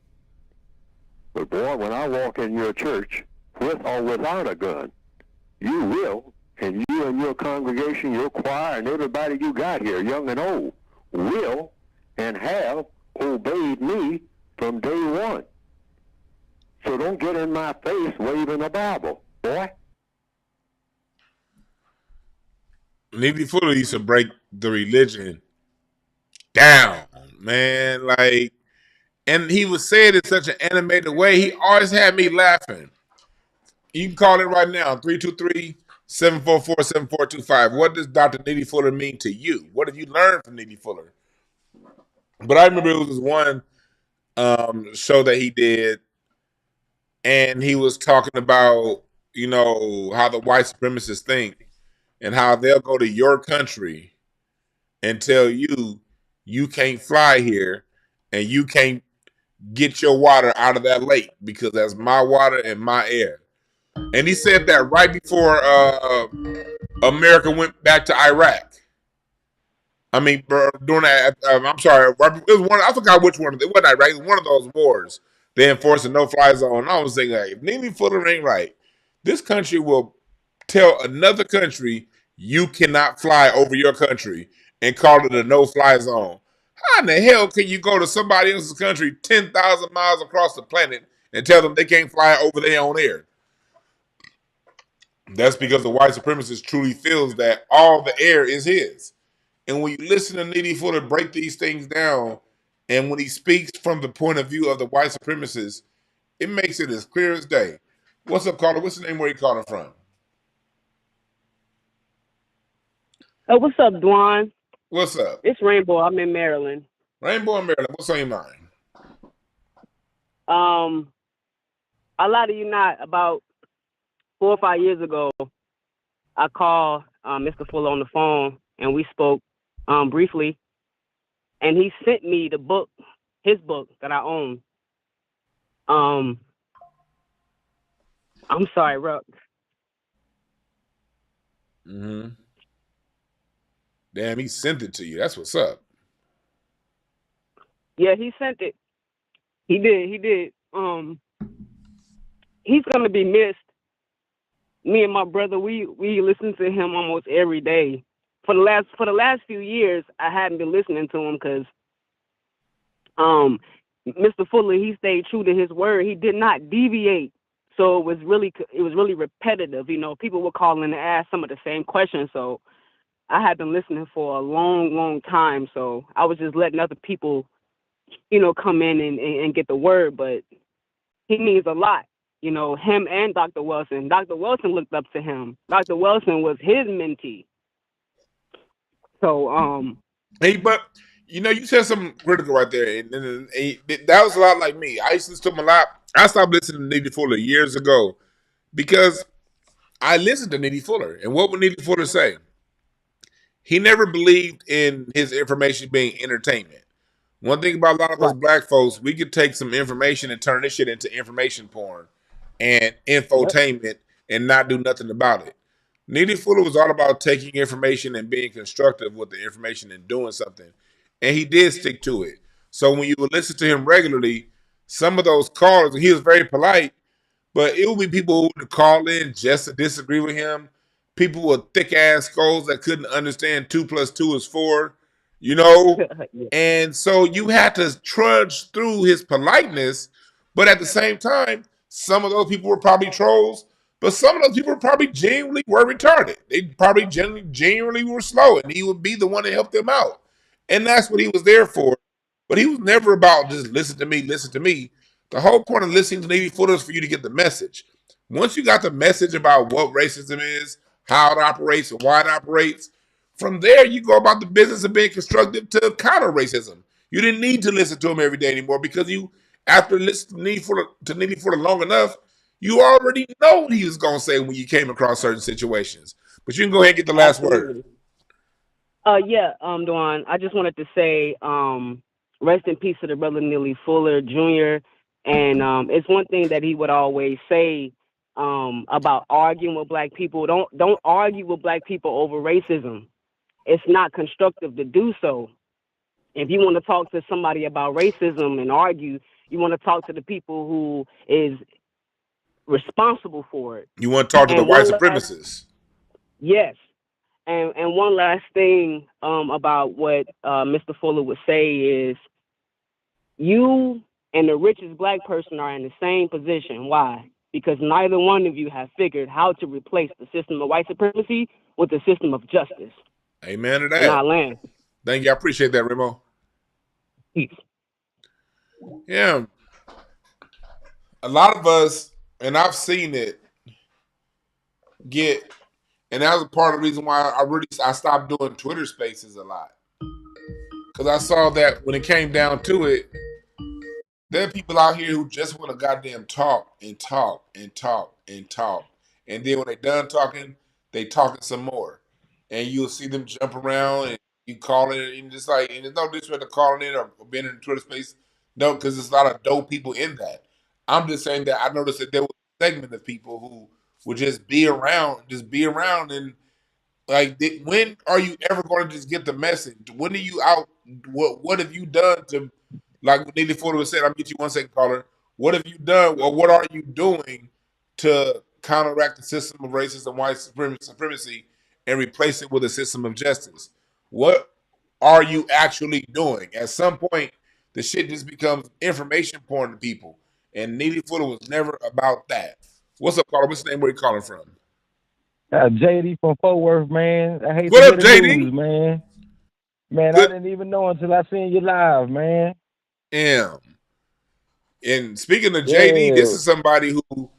But boy, when I walk in your church, with or without a gun, you will, and you and your congregation, your choir, and everybody you got here, young and old, will and have obeyed me from day one. So don't get in my face waving a Bible, boy. Neely Fuller used to break the religion down, man. Like, and he would say it in such an animated way. He always had me laughing. You can call it right now, 323-744-7425. What does Dr. Neely Fuller mean to you? What have you learned from Neely Fuller? But I remember it was this one show that he did, and he was talking about, you know, how the white supremacists think and how they'll go to your country and tell you you can't fly here and you can't get your water out of that lake because that's my water and my air. And he said that right before America went back to Iraq. I mean, during that, I'm sorry, it was one. I forgot which one. It wasn't Iraq. It was one of those wars. They enforced a no-fly zone. I was thinking, like, if Neely Fuller ain't right, this country will tell another country you cannot fly over your country and call it a no-fly zone. How in the hell can you go to somebody else's country 10,000 miles across the planet and tell them they can't fly over their own air? That's because the white supremacist truly feels that all the air is his. And when you listen to Neely Fuller break these things down, and when he speaks from the point of view of the white supremacists, it makes it as clear as day. What's up, caller? What's the name? Where you calling from? What's up, Dwan? What's up? It's Rainbow. I'm in Maryland. Rainbow in Maryland. What's on your mind? I lie to you not. About 4 or 5 years ago, I called Mr. Fuller on the phone, and we spoke briefly. And he sent me the book, his book that I own. I'm sorry, Ruck. Mm-hmm. Damn, he sent it to you. That's what's up. Yeah, he sent it. He did. He's gonna be missed. Me and my brother, we listen to him almost every day. For the last few years, I hadn't been listening to him because Mr. Fuller, he stayed true to his word. He did not deviate. So it was really repetitive. You know, people were calling and ask some of the same questions. So I had been listening for a long, long time. So I was just letting other people, you know, come in and get the word. But he means a lot. You know, him and Dr. Wilson. Dr. Wilson looked up to him. Dr. Wilson was his mentee. So, Hey, but you know, you said something critical right there, and that was a lot like me. I used to listen to him a lot. I stopped listening to Neely Fuller years ago because I listened to Neely Fuller, and what would Neely Fuller say? He never believed in his information being entertainment. One thing about a lot of us black folks, we could take some information and turn this shit into information porn and infotainment and not do nothing about it. Neely Fuller was all about taking information and being constructive with the information and doing something. And he did stick to it. So when you would listen to him regularly, some of those callers, he was very polite, but it would be people who would call in just to disagree with him. People with thick ass skulls that couldn't understand 2 + 2 is 4, you know? And so you had to trudge through his politeness, but at the same time, some of those people were probably trolls, but some of those people probably genuinely were retarded. They probably genuinely were slow, and he would be the one to help them out. And that's what he was there for. But he was never about just listen to me, listen to me. The whole point of listening to Neely Fuller is for you to get the message. Once you got the message about what racism is, how it operates, and why it operates, from there you go about the business of being constructive to counter racism. You didn't need to listen to him every day anymore because you, after listening to Neely Fuller long enough, You already know what he was going to say when you came across certain situations. But you can go ahead and get the last word. Duan, I just wanted to say, rest in peace to the brother Neely Fuller Jr. And it's one thing that he would always say about arguing with black people. Don't argue with black people over racism. It's not constructive to do so. If you want to talk to somebody about racism and argue, you want to talk to the people who is responsible for it. You want to talk to the white supremacists. Yes. And one last thing about what Mr. Fuller would say is you and the richest black person are in the same position. Why? Because neither one of you have figured how to replace the system of white supremacy with the system of justice. Amen to that. In our land. Thank you. I appreciate that, Remo. Peace. Yeah. A lot of us, and I've seen it, and that was part of the reason why I stopped doing Twitter Spaces a lot. Because I saw that when it came down to it, there are people out here who just want to goddamn talk and talk and talk and talk. And then when they're done talking, they talking some more. And you'll see them jump around and you call it, and just like, and there's no disrespect to calling in or being in the Twitter space. No, because there's a lot of dope people in that. I'm just saying that I noticed that there was a segment of people who would just be around and like, when are you ever going to just get the message? When are you out? What have you done to, like what Neely Fuller said, I'll get you 1 second, caller. What have you done, or what are you doing to counteract the system of racism and white supremacy and replace it with a system of justice? What are you actually doing? At some point, the shit just becomes information porn to people. And Neely Fuller was never about that. What's up, caller? What's the name? Where you calling from? JD from Fort Worth, man. I hate what to up, hear the JD? news, man. Man, Good. I didn't even know until I seen you live, man. Yeah. And speaking of JD, this is somebody who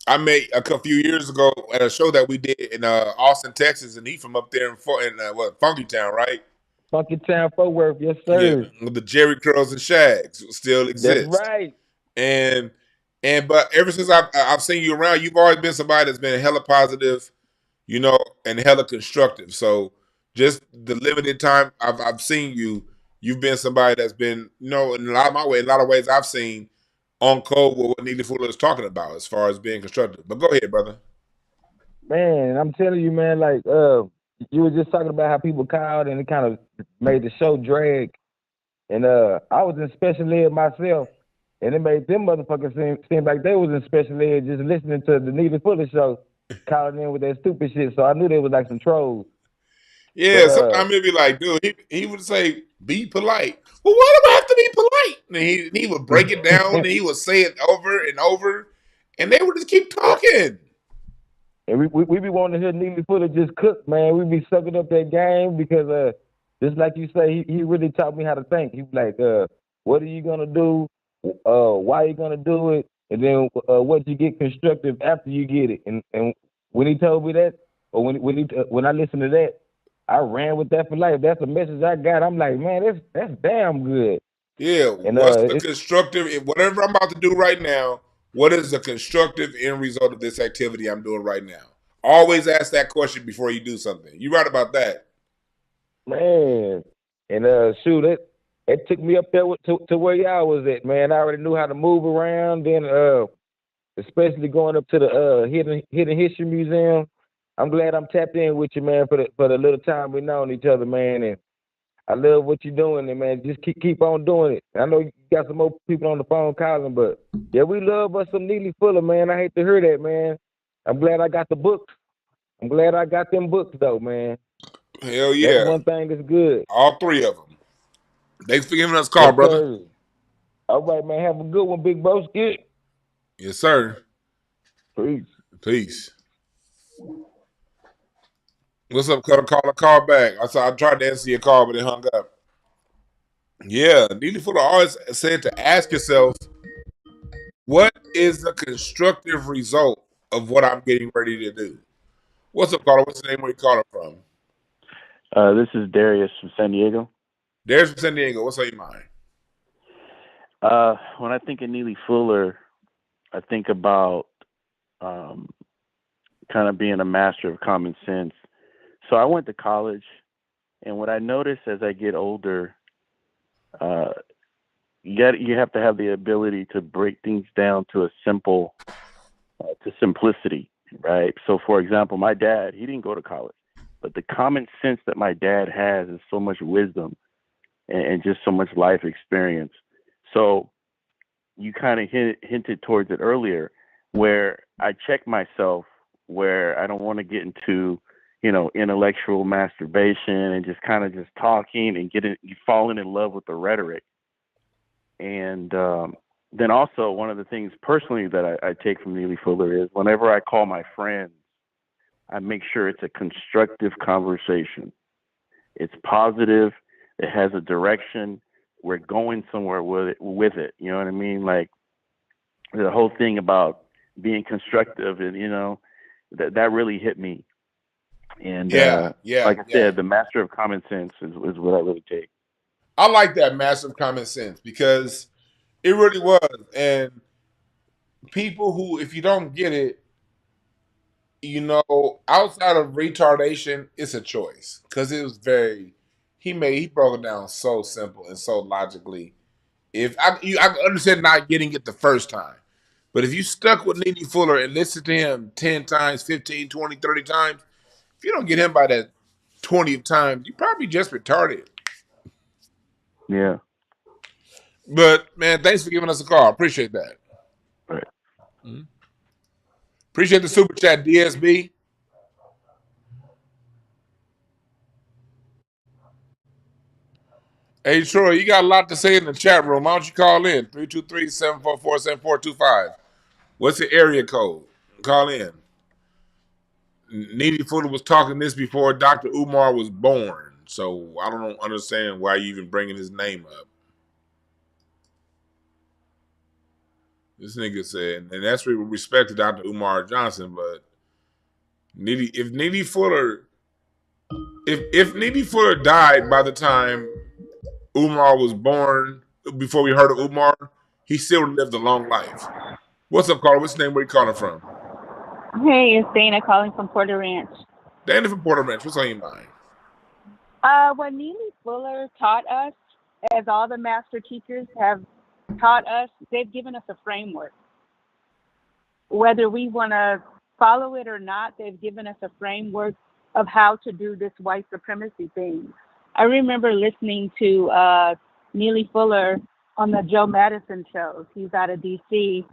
I met a few years ago at a show that we did in Austin, Texas, and he from up there in Funky Town, right? Funky Town, Fort Worth, yes, sir. Yeah, the Jerry Curls and Shags still exist. That's right. But ever since I've seen you around, you've always been somebody that's been hella positive, you know, and hella constructive. So just the limited time I've seen you, you've been somebody that's been, you know, in a lot of ways I've seen on code with what Neely Fuller is talking about as far as being constructive. But go ahead, brother. Man, I'm telling you, man, like you were just talking about how people called and it kind of made the show drag. And I was in special ed myself, and it made them motherfuckers seem like they was in special ed just listening to the Neely Fuller show, calling in with that stupid shit. So I knew they was like some trolls. Yeah, sometimes it'd be like, dude, he would say, be polite. Well, why do I have to be polite? And he would break it down and he would say it over and over, and they would just keep talking. And we be wanting to hear Neely Fuller just cook, man. We be sucking up that game because just like you say, he really taught me how to think. He was like, what are you gonna do? Why are you gonna do it? And then what you get constructive after you get it. And when he told me that, or when I listened to that, I ran with that for life. That's the message I got. I'm like, man, that's damn good. Yeah. And what's the constructive? Whatever I'm about to do right now, what is the constructive end result of this activity I'm doing right now? Always ask that question before you do something. You're right about that. Man. And shoot, it took me up there to where y'all was at, man. I already knew how to move around. Then especially going up to the Hidden History Museum. I'm glad I'm tapped in with you, man, for the little time we known each other, man. And I love what you're doing, and man, just keep on doing it. I know you got some more people on the phone calling, but yeah, we love us some Neely Fuller, man. I hate to hear that, man. I'm glad I got the books. I'm glad I got them books, though, man. Hell yeah. That's one thing that's good. All three of them. Thanks for giving us a call, brother. Sir. All right, man. Have a good one, big bro. Skip. Yes, sir. Peace. What's up, Cutter? Call back. I tried to answer your call, but it hung up. Yeah, Neely Fuller always said to ask yourself, what is the constructive result of what I'm getting ready to do? What's up, caller? What's the name? Where you calling from? This is Darius from San Diego. Darius from San Diego. What's on your mind? When I think of Neely Fuller, I think about kind of being a master of common sense. So I went to college, and what I noticed as I get older, you have to have the ability to break things down to to simplicity, right? So, for example, my dad, he didn't go to college, but the common sense that my dad has is so much wisdom and just so much life experience. So you kind of hinted towards it earlier, where I check myself, where I don't want to get into, intellectual masturbation and just kind of just talking and falling in love with the rhetoric. And then also one of the things personally that I take from Neely Fuller is whenever I call my friends, I make sure it's a constructive conversation. It's positive. It has a direction. We're going somewhere with it. You know what I mean? Like the whole thing about being constructive, and that really hit me. And like I said, the master of common sense is what I really take. I like that master of common sense because it really was. And people who, if you don't get it, outside of retardation, it's a choice because it was he broke it down so simple and so logically. If I can understand not getting it the first time, but if you stuck with Neely Fuller and listened to him 10 times, 15, 20, 30 times, if you don't get him by that 20th time, you probably just retarded. Yeah. But man, thanks for giving us a call. Appreciate that. All right. Mm-hmm. Appreciate the super chat, DSB. Hey, Troy, you got a lot to say in the chat room. Why don't you call in? 323-744-7425. What's the area code? Call in. Neely Fuller was talking this before Dr. Umar was born. So I don't understand why you even bringing his name up. This nigga said, and that's with respect to Dr. Umar Johnson, but if Neely Fuller died by the time Umar was born, before we heard of Umar, he still lived a long life. What's up, caller? What's your name? Where you calling from? Hey, it's Dana calling from Porter Ranch. Dana from Porter Ranch. What's on your mind? What Neely Fuller taught us, as all the master teachers have taught us, they've given us a framework. Whether we want to follow it or not, they've given us a framework of how to do this white supremacy thing. I remember listening to Neely Fuller on the Joe Madison shows. He's out of D.C.,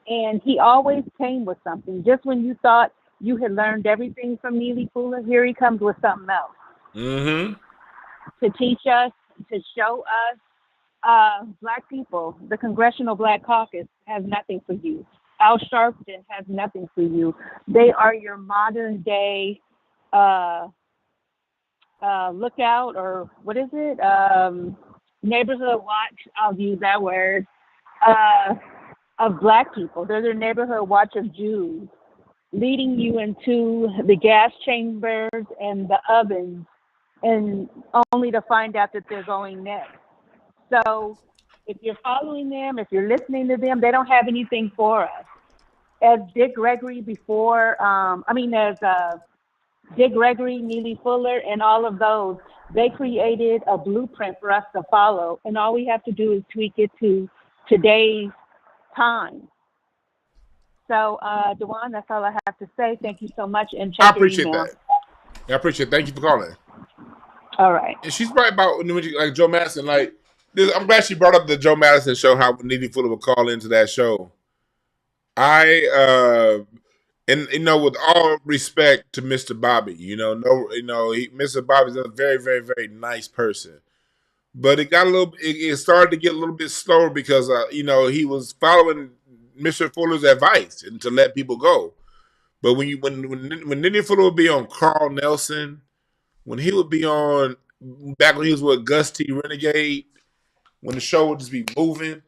and he always came with something. Just when you thought you had learned everything from Neely Fuller, here he comes with something else. Mm-hmm. To teach us, to show us, Black people, the Congressional Black Caucus has nothing for you. Al Sharpton has nothing for you. They are your modern day lookout, or what is it? Neighborhood watch, I'll use that word, of Black people. They're the neighborhood watch of Jews, leading you into the gas chambers and the ovens, and only to find out that they're going next. So if you're following them, if you're listening to them, they don't have anything for us. As Dick Gregory Dick Gregory, Neely Fuller, and all of those, they created a blueprint for us to follow, and all we have to do is tweak it to today's time. So, Dewan, that's all I have to say. Thank you so much, and check your email. That. I appreciate it. Thank you for calling. All right. And she's right about like Joe Madison. Like, I'm glad she brought up the Joe Madison show. How Neely Fuller would call into that show. With all respect to Mr. Bobby, Mr. Bobby's a very, very, very nice person. But it got it started to get a little bit slower because, he was following Mr. Fuller's advice and to let people go. But when Neely Fuller would be on Carl Nelson, when he would be on, back when he was with Gus T. Renegade, when the show would just be moving,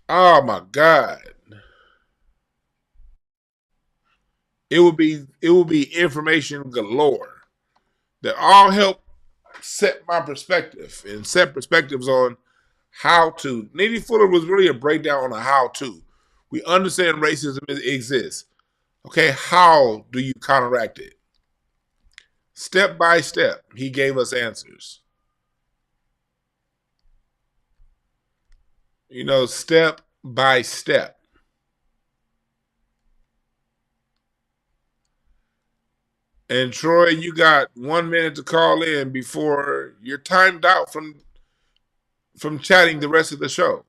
oh my God. It would be information galore that all help set my perspective and set perspectives on how to. Neely Fuller was really a breakdown on a how to. We understand racism exists. Okay, how do you counteract it? Step by step, he gave us answers. Step by step. And Troy, you got 1 minute to call in before you're timed out from chatting the rest of the show.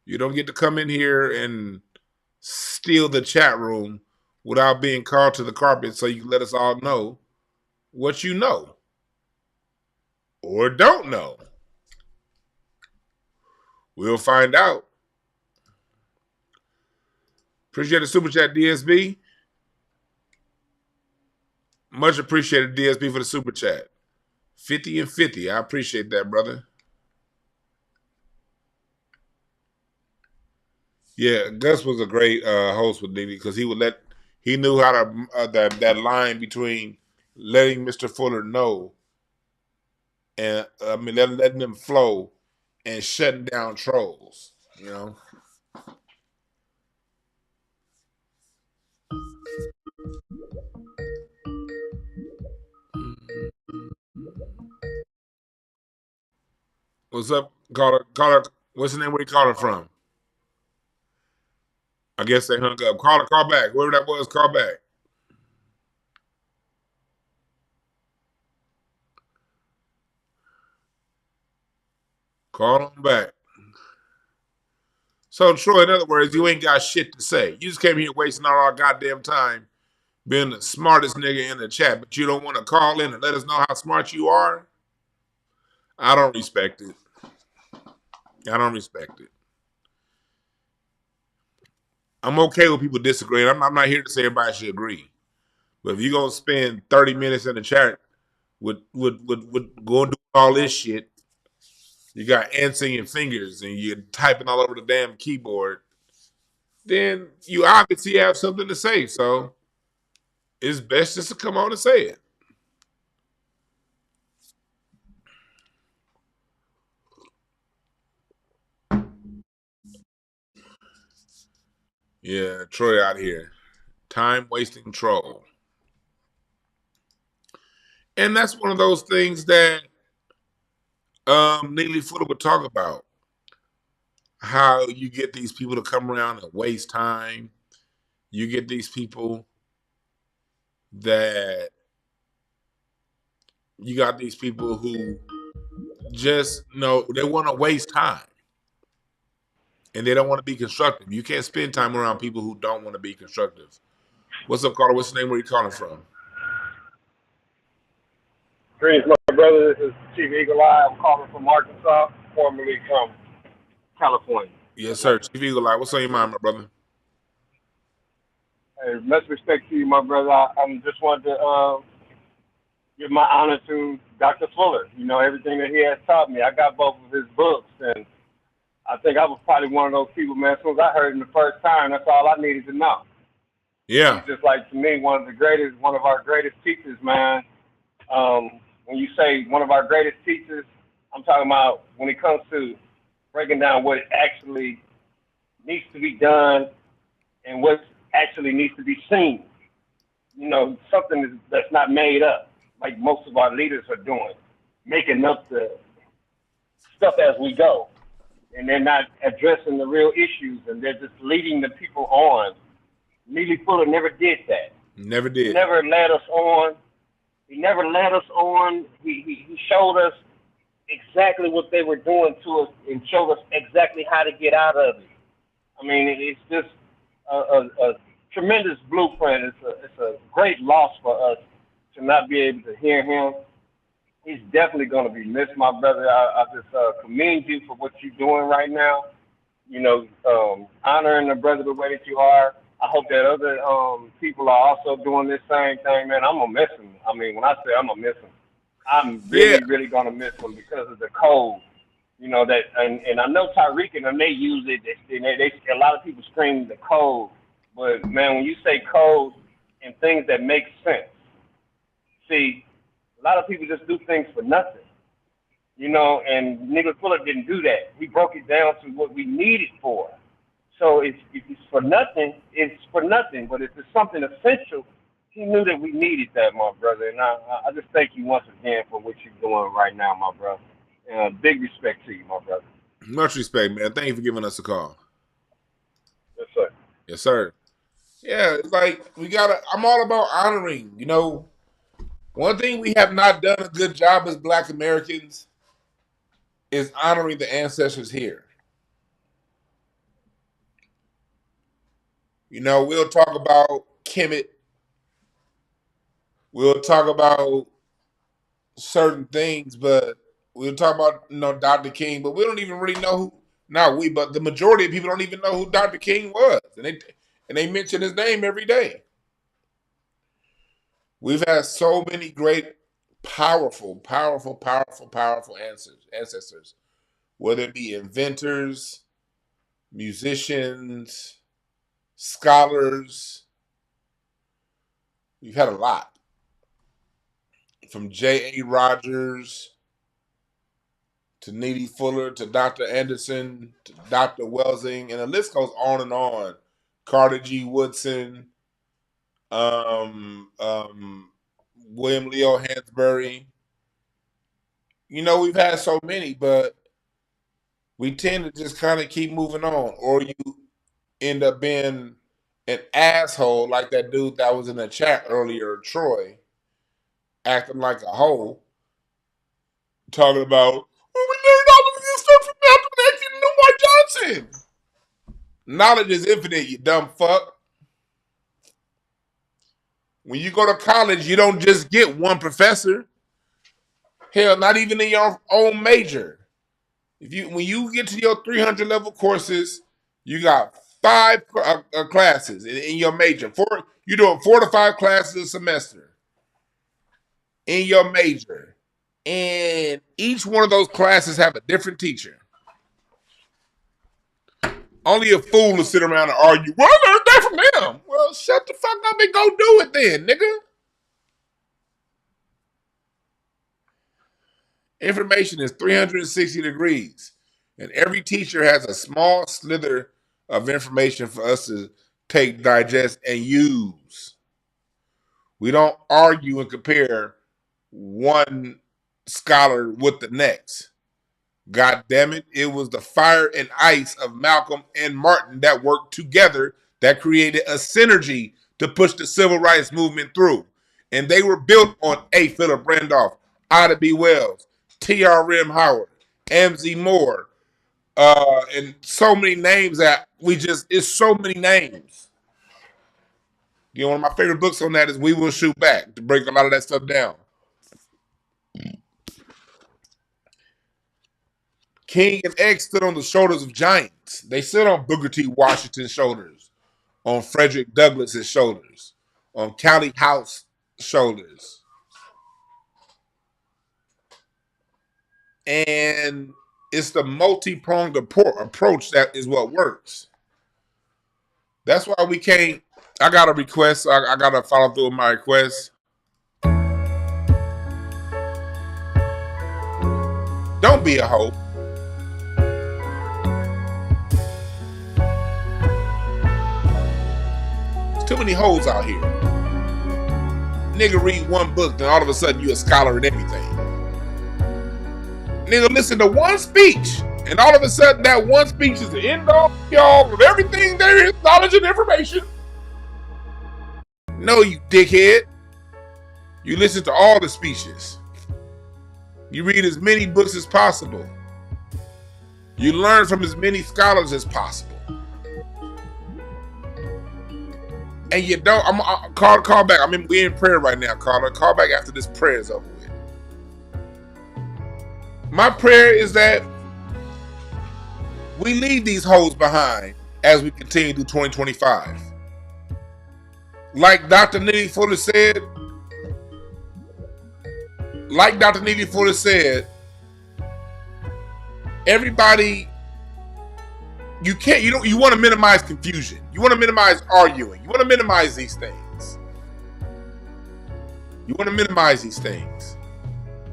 You don't get to come in here and steal the chat room without being called to the carpet so you can let us all know what you know or don't know. We'll find out. Appreciate the super chat, DSB. Much appreciated, DSB, for the super chat. 50 and 50. I appreciate that, brother. Yeah, Gus was a great host with Neely because he knew how to that line between letting Mr. Fuller know and letting them flow and shutting down trolls. What's up, caller? Caller, what's the name? Where you calling from? I guess they hung up. Call back. Whoever that was, call back. Call on back. So, Troy, in other words, you ain't got shit to say. You just came here wasting all our goddamn time being the smartest nigga in the chat, but you don't want to call in and let us know how smart you are? I don't respect it. I don't respect it. I'm okay with people disagreeing. I'm not here to say everybody should agree. But if you're going to spend 30 minutes in the chat with going to do all this shit, you got ants in your fingers and you're typing all over the damn keyboard, then you obviously have something to say. So it's best just to come on and say it. Yeah, Troy out here. Time wasting troll. And that's one of those things that Neely Fuller would talk about. How you get these people to come around and waste time. You get these people that you got these people who just know they want to waste time. And they don't want to be constructive. You can't spend time around people who don't want to be constructive. What's up, caller? What's the name? Where you calling from? Greetings, my brother. This is Chief Eagle Eye. I'm calling from Arkansas, formerly from California. Yes, sir. Chief Eagle Eye. What's on your mind, my brother? Hey, much respect to you, my brother. I just wanted to give my honor to Dr. Fuller. Everything that he has taught me. I got both of his books, and I think I was probably one of those people, man. As soon as I heard him the first time, that's all I needed to know. Yeah. He's just like, to me, one of our greatest teachers, man. When you say one of our greatest teachers, I'm talking about when it comes to breaking down what actually needs to be done and what actually needs to be seen. Something that's not made up, like most of our leaders are doing, making up the stuff as we go. And they're not addressing the real issues, and they're just leading the people on. Neely Fuller never did that. Never did. He never led us on. He showed us exactly what they were doing to us and showed us exactly how to get out of it. I mean, it's just a tremendous blueprint. It's a great loss for us to not be able to hear him. He's definitely going to be missed, my brother. I just commend you for what you're doing right now. Honoring the brother the way that you are. I hope that other people are also doing this same thing, man. I'm going to miss him. I mean, when I say I'm going to miss him, I'm really going to miss him because of the code. And I know Tyreek and them, they use it. A lot of people scream the code. But, man, when you say code and things that make sense, see, a lot of people just do things for nothing. And Neely Fuller didn't do that. He broke it down to what we need it for. So if it's for nothing, it's for nothing. But if it's something essential, he knew that we needed that, my brother. And I just thank you once again for what you're doing right now, my brother. Big respect to you, my brother. Much respect, man. Thank you for giving us a call. Yes, sir. Yes, sir. Yeah, it's like I'm all about honoring. You know, one thing we have not done a good job as Black Americans is honoring the ancestors here. You know, we'll talk about Kemet. We'll talk about certain things, but we'll talk about, Dr. King, but we don't even really know who, but the majority of people don't even know who Dr. King was. And they mention his name every day. We've had so many great, powerful ancestors, whether it be inventors, musicians, scholars. We've had a lot. From J.A. Rogers to Neely Fuller to Dr. Anderson to Dr. Welsing, and the list goes on and on. Carter G. Woodson, William Leo Hansberry. You know, we've had so many, but we tend to just kind of keep moving on, or you end up being an asshole like that dude that was in the chat earlier, Troy, acting like a hoe, talking about, we learned all of this stuff from Malcolm X and Dwight Johnson. Knowledge is infinite, you dumb fuck. When you go to college, you don't just get one professor. Hell, not even in your own major. When you get to your 300 level courses, you got 5 classes in your major. You're doing 4 to 5 classes a semester in your major. And each one of those classes have a different teacher. Only a fool to sit around and argue, well, I learned that from them. Well, shut the fuck up and go do it then, nigga. Information is 360 degrees. And every teacher has a small slither of information for us to take, digest, and use. We don't argue and compare one scholar with the next. God damn it, it was the fire and ice of Malcolm and Martin that worked together that created a synergy to push the civil rights movement through. And they were built on A. Philip Randolph, Ida B. Wells, T.R.M. Howard, Amzie Moore, and so many names that it's so many names. You know, one of my favorite books on that is We Will Shoot Back, to break a lot of that stuff down. King and X stood on the shoulders of giants. They stood on Booker T. Washington's shoulders, on Frederick Douglass's shoulders, on Callie House's shoulders. And it's the multi-pronged approach that is what works. That's why we can't. I got a request. I got to follow through with my request. Don't be a hoe. There's too many hoes out here. Nigga read one book, then all of a sudden you a scholar in everything. Nigga listen to one speech, and all of a sudden that one speech is the end all y'all of everything there is, knowledge and information. No, you dickhead. You listen to all the speeches. You read as many books as possible. You learn from as many scholars as possible. And you don't, call back. We're in prayer right now, caller. Call back after this prayer is over with. My prayer is that we leave these hoes behind as we continue through 2025. Like Dr. Neely Fuller said, everybody, you want to minimize confusion. You want to minimize arguing. You want to minimize these things.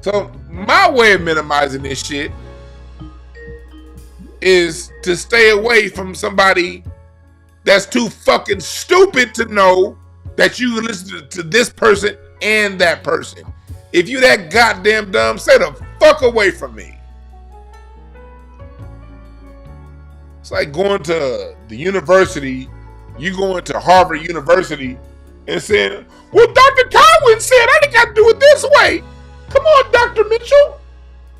So my way of minimizing this shit is to stay away from somebody that's too fucking stupid to know that you listen to this person and that person. If you that goddamn dumb, stay the fuck away from me. It's like going to the university, you going to Harvard University and saying, well, Dr. Cowan said I didn't got to do it this way. Come on, Dr. Mitchell.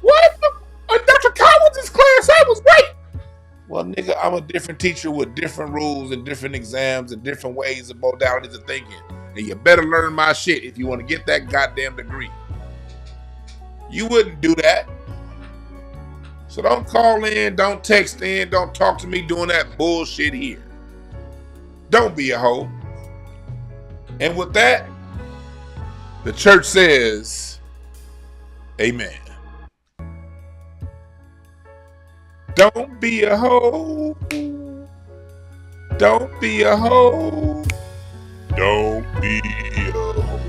What? Dr. Cowan's class, that was great. Well, nigga, I'm a different teacher with different rules and different exams and different ways and modalities of thinking. And you better learn my shit if you want to get that goddamn degree. You wouldn't do that. So don't call in, don't text in, don't talk to me doing that bullshit here. Don't be a hoe. And with that, the church says, amen. Don't be a hoe. Don't be a hoe. Don't be a hoe.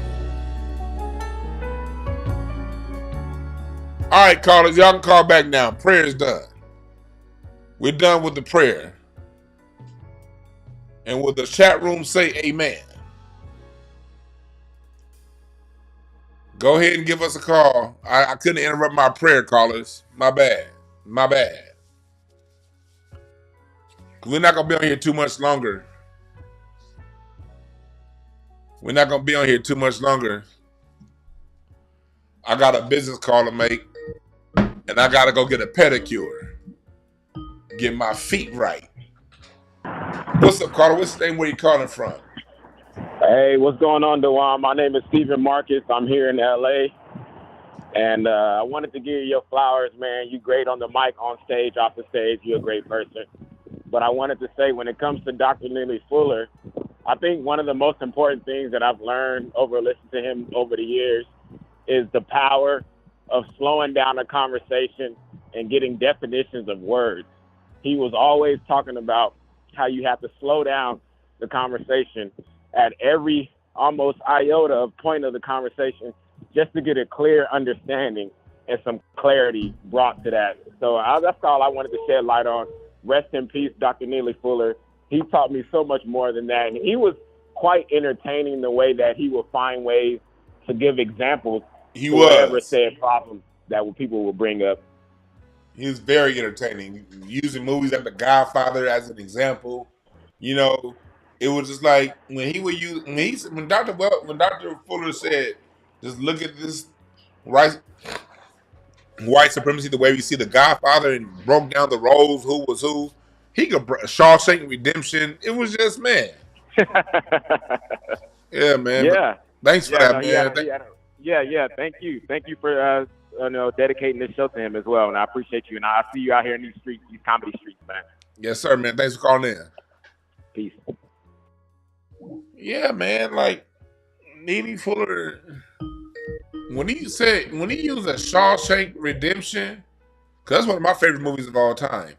All right, callers, y'all can call back now. Prayer is done. We're done with the prayer. And will the chat room say amen? Go ahead and give us a call. I couldn't interrupt my prayer, callers. My bad. My bad. We're not going to be on here too much longer. We're not going to be on here too much longer. I got a business call to make, and I got to go get a pedicure. Get my feet right. What's up, Carter? What's the name? Where you calling from? Hey, what's going on, Dewan? My name is Stephen Marcus. I'm here in L.A., and I wanted to give you your flowers, man. You great on the mic, on stage, off the stage. You're a great person. But I wanted to say, when it comes to Dr. Neely Fuller, I think one of the most important things that I've learned over listening to him over the years is the power of slowing down a conversation and getting definitions of words. He was always talking about how you have to slow down the conversation at every almost iota of point of the conversation just to get a clear understanding and some clarity brought to that. So that's all I wanted to shed light on. Rest in peace, Dr. Neely Fuller. He taught me so much more than that. And he was quite entertaining the way that he would find ways to give examples to whatever said problem that people would bring up. He was very entertaining, using movies like The Godfather as an example. You know, it was just like when he would use when Dr. Fuller said, "Just look at this white supremacy, the way we see The Godfather," and broke down the roles, who was who. He could Shawshank Redemption. It was just, man. Yeah, man. Yeah. Thanks for that, man. Thank you. Thank you for dedicating this show to him as well, and I appreciate you. And I'll see you out here in these streets, these comedy streets, man. Yes, sir, man. Thanks for calling in. Peace. Yeah, man. Like Neely Fuller, when he used a Shawshank Redemption, because that's one of my favorite movies of all time,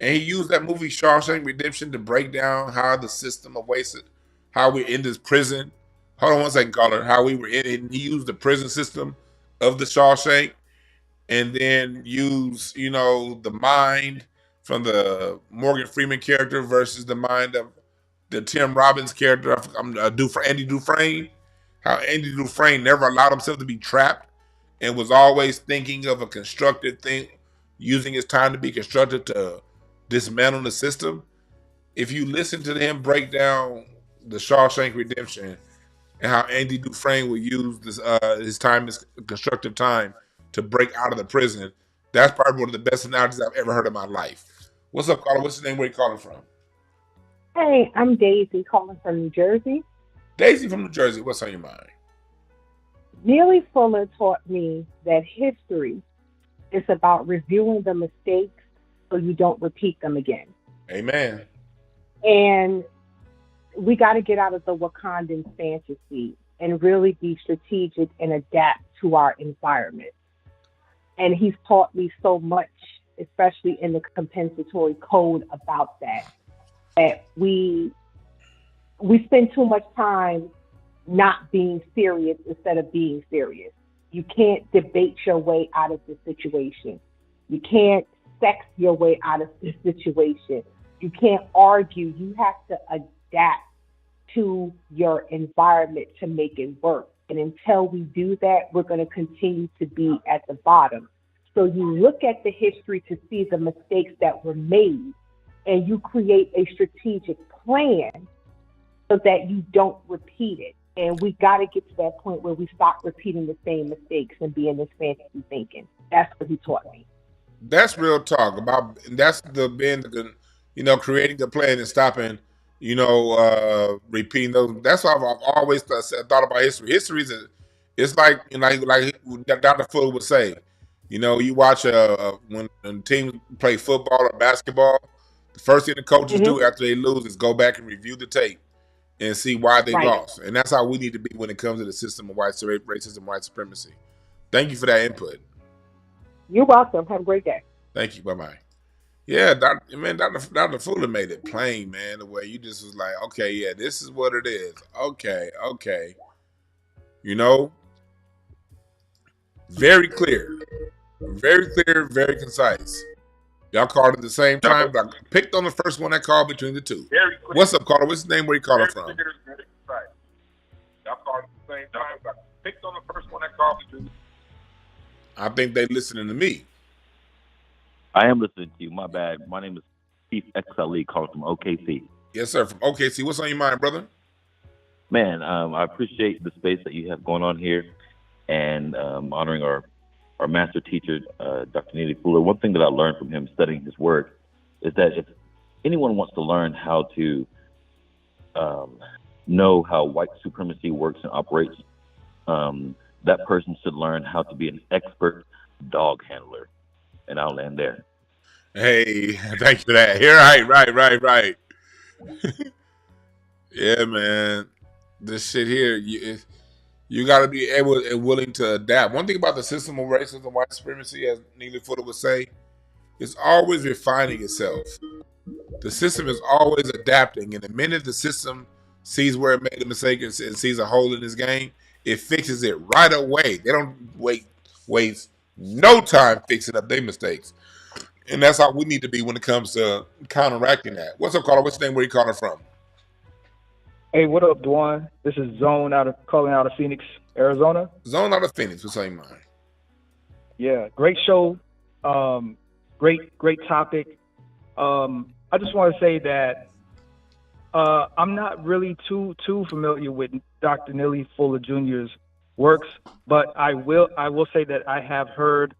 and he used that movie Shawshank Redemption to break down how the system of waste, how we're in this prison. Hold on one second, caller. How we were in it. And he used the prison system of the Shawshank, and then use, the mind from the Morgan Freeman character versus the mind of the Tim Robbins character, Andy Dufresne. How Andy Dufresne never allowed himself to be trapped and was always thinking of a constructive thing, using his time to be constructive to dismantle the system. If you listen to him break down the Shawshank Redemption and how Andy Dufresne would use his time, his constructive time, to break out of the prison, that's probably one of the best analogies I've ever heard in my life. What's up, caller? What's your name? Where you calling from? Hey, I'm Daisy, calling from New Jersey. Daisy from New Jersey. What's on your mind? Neely Fuller taught me that history is about reviewing the mistakes so you don't repeat them again. Amen. And we got to get out of the Wakandan fantasy and really be strategic and adapt to our environment. And he's taught me so much, especially in the compensatory code, about that we spend too much time not being serious instead of being serious. You can't debate your way out of the situation. You can't sex your way out of the situation. You can't argue. You have to adapt to your environment to make it work. And until we do that, we're going to continue to be at the bottom. So you look at the history to see the mistakes that were made, and you create a strategic plan so that you don't repeat it. And we got to get to that point where we stop repeating the same mistakes and being this fantasy thinking. That's what he taught me. That's real talk about. That's creating the plan and stopping, repeating those. That's why I've always thought about history. History is it's like Dr. Fuller would say. You watch when teams play football or basketball, the first thing the coaches do after they lose is go back and review the tape and see why they lost. And that's how we need to be when it comes to the system of white racism, white supremacy. Thank you for that input. You're welcome. Have a great day. Thank you. Bye-bye. Yeah, Dr. Fuller made it plain, man, the way you just was like, okay, yeah, this is what it is. Okay. Very clear. Very clear, very concise. Y'all called at the same time, but I picked on the first one that called between the two. What's up, caller? What's his name? Where you calling from? Y'all called at the same time, but I picked on the first one that called between the two. I think they listening to me. I am listening to you. My bad. My name is Chief XLE calling from OKC. Yes, sir. From OKC. What's on your mind, brother? Man, I appreciate the space that you have going on here and honoring our master teacher, Dr. Neely Fuller. One thing that I learned from him studying his work is that if anyone wants to learn how to know how white supremacy works and operates, that person should learn how to be an expert dog handler. And I'll land there. Hey, thank you for that. Here, right. Yeah, man. This shit here, you got to be able and willing to adapt. One thing about the system of racism and white supremacy, as Neely Fuller would say, is always refining itself. The system is always adapting, and the minute the system sees where it made a mistake and sees a hole in this game, it fixes it right away. They don't waste no time fixing up their mistakes. And that's how we need to be when it comes to counteracting that. What's up, caller? What's your name? Where you calling from? Hey, what up, Dwan? This is Zone calling out of Phoenix, Arizona. Zone out of Phoenix. What's on your mind? Yeah, great show. Great topic. I just want to say that I'm not really too familiar with Dr. Neely Fuller Jr.'s works, but I will say that I have heard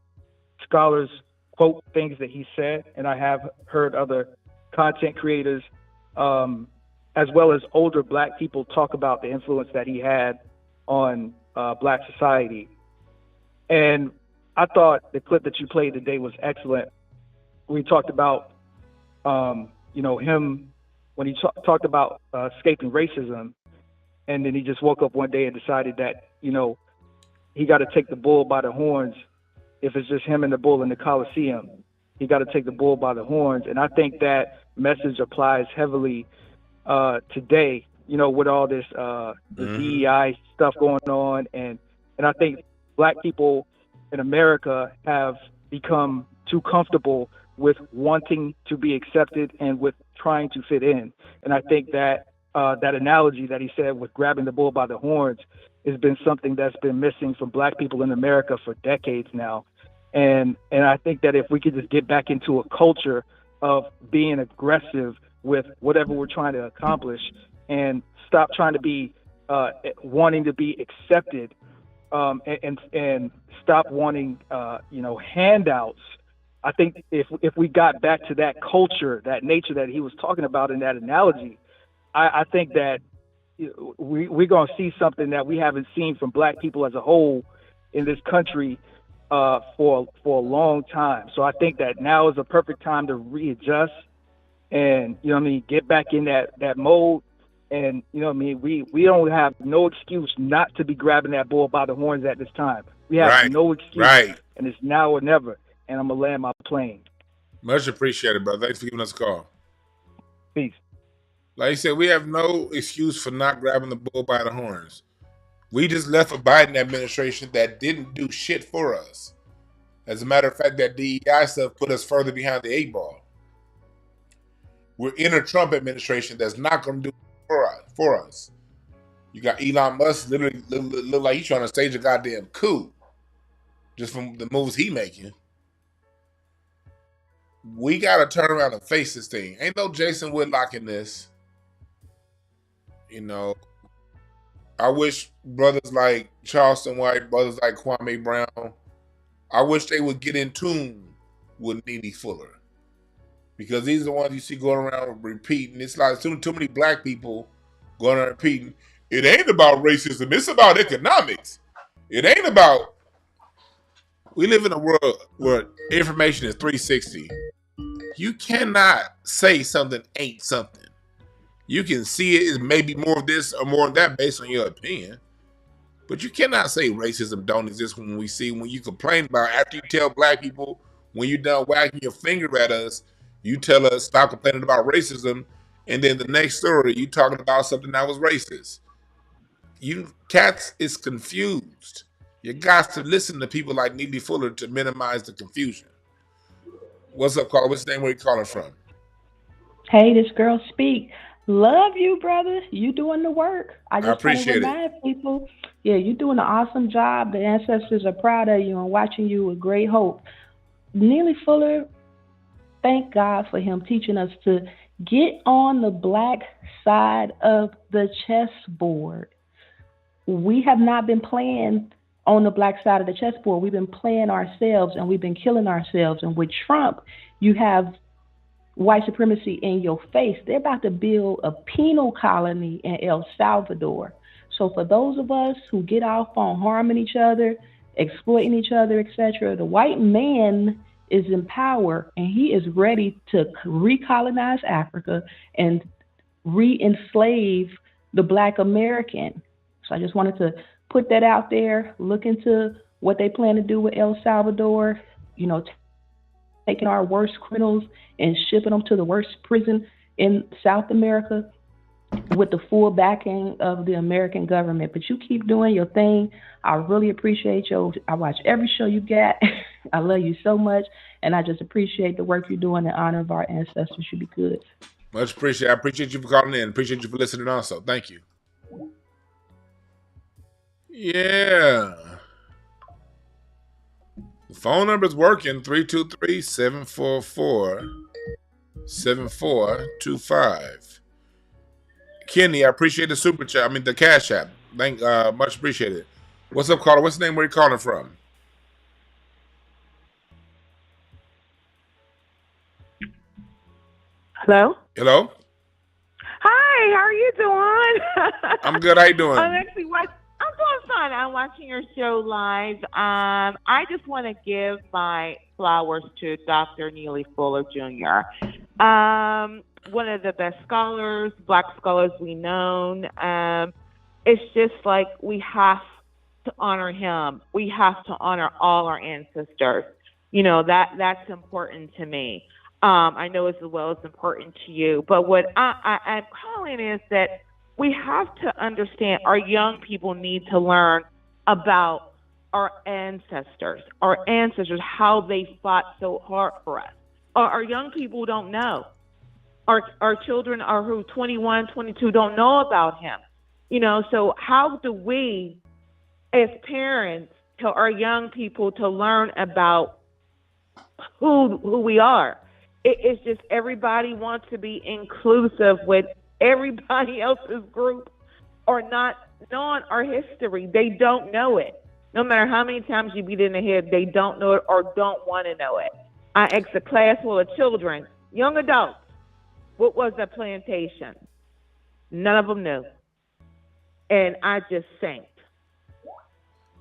scholars quote things that he said, and I have heard other content creators, as well as older Black people, talk about the influence that he had on Black society. And I thought the clip that you played today was excellent. We talked about, him when he talked about escaping racism, and then he just woke up one day and decided that, he got to take the bull by the horns. If it's just him and the bull in the Coliseum, he got to take the bull by the horns. And I think that message applies heavily today, with all this the DEI stuff going on. And I think Black people in America have become too comfortable with wanting to be accepted and with trying to fit in. And I think that that analogy that he said with grabbing the bull by the horns has been something that's been missing from Black people in America for decades now. And I think that if we could just get back into a culture of being aggressive with whatever we're trying to accomplish and stop trying to be wanting to be accepted, and stop wanting handouts. I think if we got back to that culture, that nature that he was talking about in that analogy, I think that we're going to see something that we haven't seen from Black people as a whole in this country for a long time. So I think that now is a perfect time to readjust and, get back in that mode. And, we don't have no excuse not to be grabbing that bull by the horns at this time. We have no excuse, and it's now or never. And I'm going to land my plane. Much appreciated, brother. Thanks for giving us a call. Peace. Like you said, we have no excuse for not grabbing the bull by the horns. We just left a Biden administration that didn't do shit for us. As a matter of fact, that DEI stuff put us further behind the 8 ball. we're in a Trump administration that's not going to do for us. You got Elon Musk literally look like he's trying to stage a goddamn coup just from the moves he making. We got to turn around and face this thing. Ain't no Jason Whitlock in this. You know, I wish brothers like Charleston White, brothers like Kwame Brown, I wish they would get in tune with Neely Fuller. Because these are the ones you see going around repeating. It's like too many black people going around repeating, it ain't about racism, it's about economics. It ain't about... We live in a world where information is 360. You cannot say something ain't something. You can see it as maybe more of this or more of that based on your opinion. But you cannot say racism don't exist when you complain about, after you tell black people, when you're done wagging your finger at us, you tell us stop complaining about racism, and then the next story, you talking about something that was racist. You cats is confused. You got to listen to people like Neely Fuller to minimize the confusion. What's up, caller? What's your name? Where you calling from? Hey, this girl Speak. Love you, brother. You doing the work. I just want to appreciate remind people, yeah, you're doing an awesome job. The ancestors are proud of you and watching you with great hope. Neely Fuller, thank God for him teaching us to get on the black side of the chessboard. We have not been playing on the black side of the chessboard. We've been playing ourselves, and we've been killing ourselves. And with Trump, you have white supremacy in your face. They're about to build a penal colony in El Salvador. So for those of us who get off on harming each other, exploiting each other, etc., the white man is in power, and he is ready to recolonize Africa and re-enslave the Black American. So I just wanted to put that out there. Look into what they plan to do with El Salvador, taking our worst criminals and shipping them to the worst prison in South America with the full backing of the American government. But you keep doing your thing. I really appreciate you. I watch every show you got. I love you so much, and I just appreciate the work you're doing in honor of our ancestors. You be good. Much appreciated. I appreciate you for calling in. Appreciate you for listening also. Thank you. Yeah. The phone number is working, 323-744-7425. Kenny, I appreciate the super chat. I mean, the cash app. Much appreciated. What's up, caller? What's the name? Where you calling from? Hello? Hello? Hi, how are you doing? I'm good. How you doing? I'm doing fine. I'm watching your show live. I just want to give my flowers to Dr. Neely Fuller Jr. One of the best scholars, black scholars we known. It's just like we have to honor him. We have to honor all our ancestors. That's important to me. I know as well as important to you. But what I'm calling is that we have to understand our young people need to learn about our ancestors, how they fought so hard for us. Our young people don't know. Our children are who 21, 22 don't know about him. So how do we as parents tell our young people to learn about who we are? It's just everybody wants to be inclusive with everybody else's group or not knowing our history. They don't know it. No matter how many times you beat it in the head, they don't know it or don't want to know it. I asked a class full of children, young adults, what was a plantation? None of them knew. And I just sank.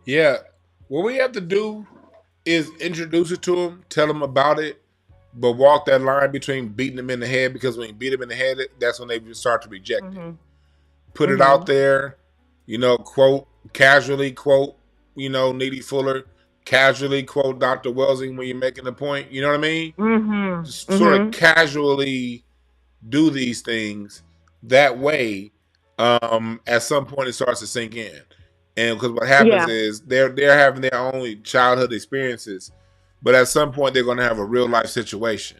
Yeah. What we have to do is introduce it to them, tell them about it, but walk that line between beating them in the head, because when you beat them in the head, that's when they start to reject it. Put it out there, casually quote, Neely Fuller, casually quote Dr. Welsing when you're making a point. You know what I mean? Just sort of casually do these things that way. At some point, it starts to sink in, and because what happens is they're having their own childhood experiences, but at some point they're going to have a real life situation,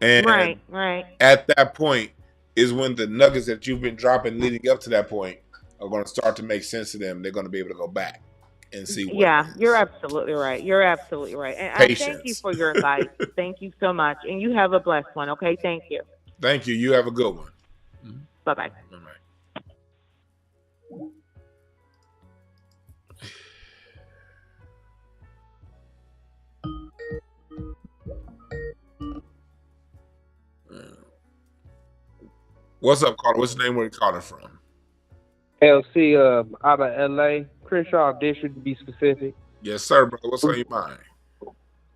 And right. at that point is when the nuggets that you've been dropping leading up to that point are going to start to make sense to them. They're going to be able to go back and see what it is. You're absolutely right. You're absolutely right. And I thank you Patience. for your advice. Thank you so much. And you have a blessed one, okay? Thank you. Thank you. You have a good one. Bye-bye. Bye-bye. What's up, caller? What's the name? Where you calling from? LC out of LA, Crenshaw District to be specific. Yes, sir, brother. What's on your mind?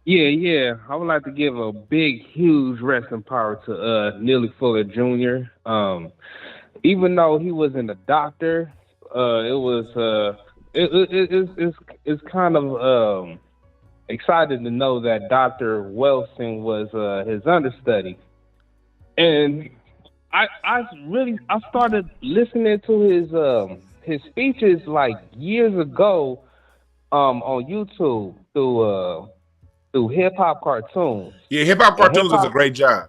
Yeah. I would like to give a big, huge rest in power to Neely Fuller Jr. Even though he wasn't a doctor, it's kind of excited to know that Dr. Wilson was his understudy, and I started listening to his speeches like years ago on YouTube through hip hop cartoons. Yeah, hip hop cartoons does a great job.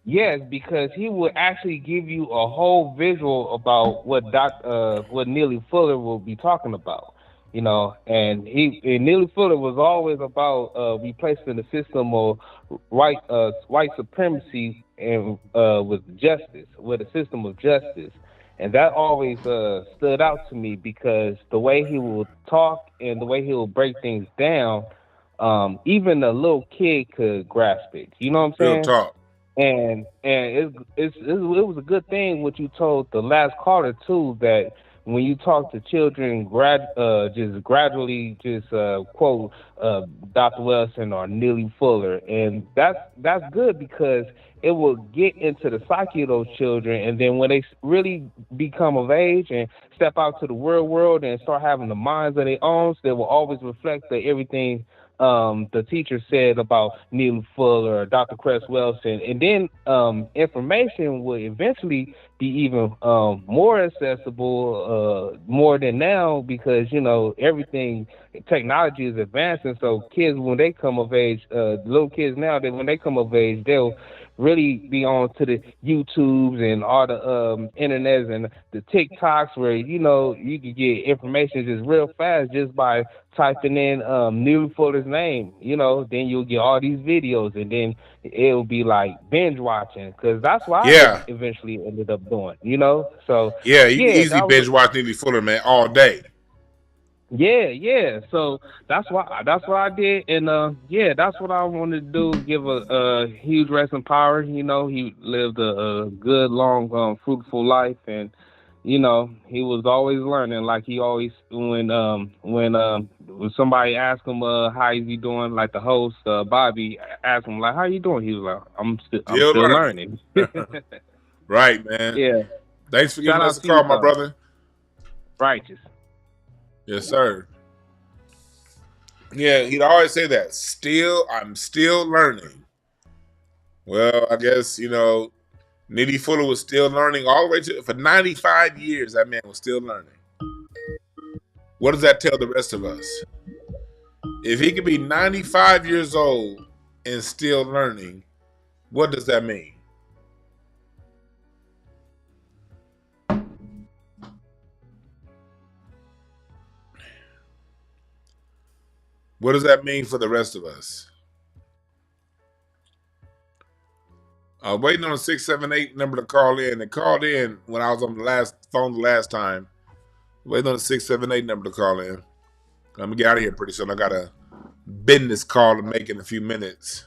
Yes, because he would actually give you a whole visual about what Neely Fuller will be talking about. You know, and Neely Fuller was always about replacing the system of white supremacy and with justice, with a system of justice, and that always stood out to me because the way he would talk and the way he would break things down, even a little kid could grasp it. You know what I'm saying? Real talk. And it was a good thing what you told the last caller too, that when you talk to children, just gradually quote Dr. Wilson or Neely Fuller, and that's good because it will get into the psyche of those children, and then when they really become of age and step out to the real world and start having the minds of their own, they will always reflect everything the teacher said about Neely Fuller or Dr. Cress Wilson, and then information will eventually be even more accessible, more than now, because everything, technology is advancing. So kids, when they come of age, little kids now, when they come of age, they'll really be on to the YouTubes and all the internets and the TikToks where you can get information just real fast just by typing in Neely Fuller's name. Then you'll get all these videos, and then it'll be like binge watching, because that's what I eventually ended up doing. So yeah, you can easily binge watch Neely Fuller, man, all day. Yeah. So that's what I did, and that's what I wanted to do. Give a huge rest in power. He lived a good, long, fruitful life, and he was always learning. Like he always, when somebody asked him how is he doing, like the host Bobby asked him like, how you doing? He was like, I'm still learning. Right, man. Yeah. Thanks for giving us a call, my brother. Righteous. Yes, sir. Yeah, he'd always say that. I'm still learning. Well, I guess, Neely Fuller was still learning all the way for 95 years. That man was still learning. What does that tell the rest of us? If he could be 95 years old and still learning, what does that mean? What does that mean for the rest of us? Waiting on a 678 number to call in. It called in when I was on the phone the last time. Waiting on a 678 number to call in. I'm going to get out of here pretty soon. I got a business call to make in a few minutes.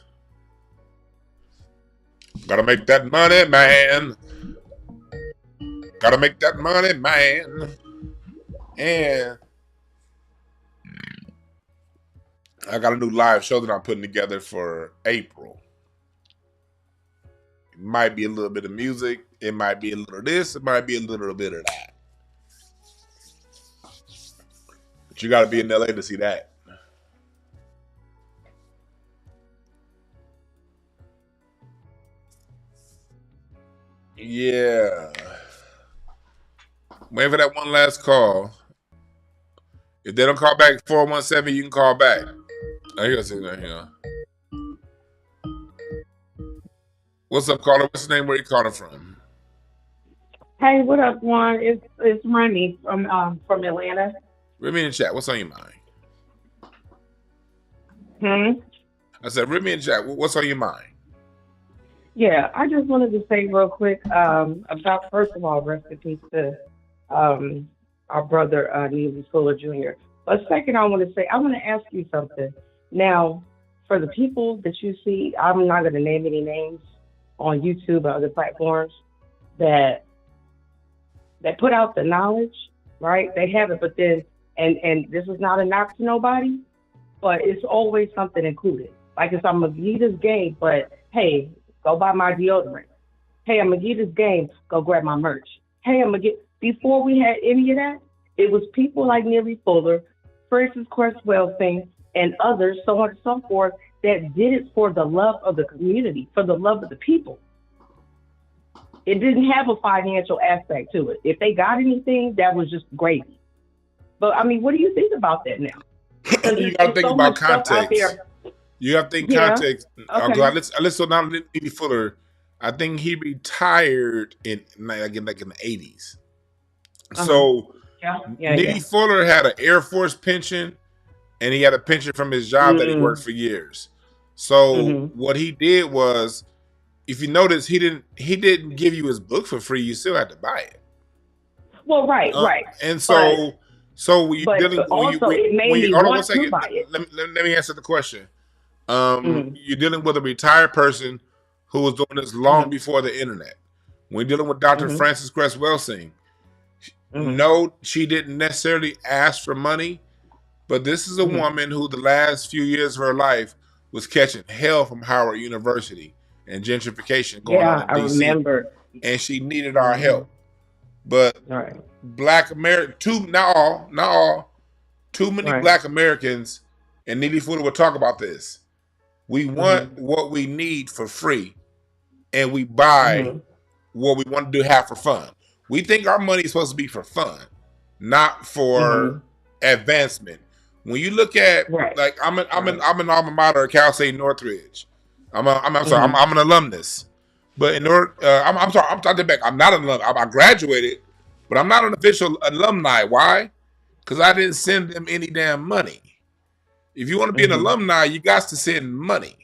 Gotta make that money, man. Gotta make that money, man. And I got a new live show that I'm putting together for April. It might be a little bit of music. It might be a little of this. It might be a little bit of that. But you got to be in LA to see that. Yeah. Wait for that one last call. If they don't call back 417, you can call back. Oh, here's it right here. What's up, caller? What's his name? Where you calling from? Hey, what up, Juan? It's Remy from Atlanta. Read me in the chat. What's on your mind? Hmm. I said, read me in the chat. What's on your mind? Yeah, I just wanted to say real quick about, first of all, rest in peace to our brother Neely Fuller Jr. But second, I want to ask you something. Now, for the people that you see, I'm not going to name any names on YouTube or other platforms that put out the knowledge, right? They have it, but then, and this is not a knock to nobody, but it's always something included. Like if I'm gonna get this game, but hey, go buy my deodorant. Hey, I'm gonna get this game, go grab my merch. Hey, I'm gonna get, before we had any of that, it was people like Neely Fuller, Francis Cresswell thing, and others, so on and so forth, that did it for the love of the community, for the love of the people. It didn't have a financial aspect to it. If they got anything, that was just gravy. But I mean, what do you think about that now? You got to think about context. You have to think context. Okay. Let's now Neely Fuller. I think he retired in like in the 80s. So Neely Fuller had an Air Force pension, and he had a pension from his job that he worked for years. So what he did was, if you notice, he didn't give you his book for free. You still had to buy it. Well, right. And so you're dealing. Hold on one second. Let me answer the question. You're dealing with a retired person who was doing this long before the internet. When you're dealing with Dr. Francis Cresswell Singh, no, she didn't necessarily ask for money, but this is a woman who the last few years of her life was catching hell from Howard University and gentrification going on in DC. I remember. And she needed our help. But Black America, not all, too many Black Americans, and Neely Fuller will talk about this. We want what we need for free, and we buy what we want to do have for fun. We think our money is supposed to be for fun, not for advancement. When you look at like I'm an alma mater at Cal State Northridge. I'm an alumnus, but in order I'm sorry, I'm talking back. I'm not an alum. I graduated, but I'm not an official alumni. Why? Because I didn't send them any damn money. If you want to be an alumni, you got to send money.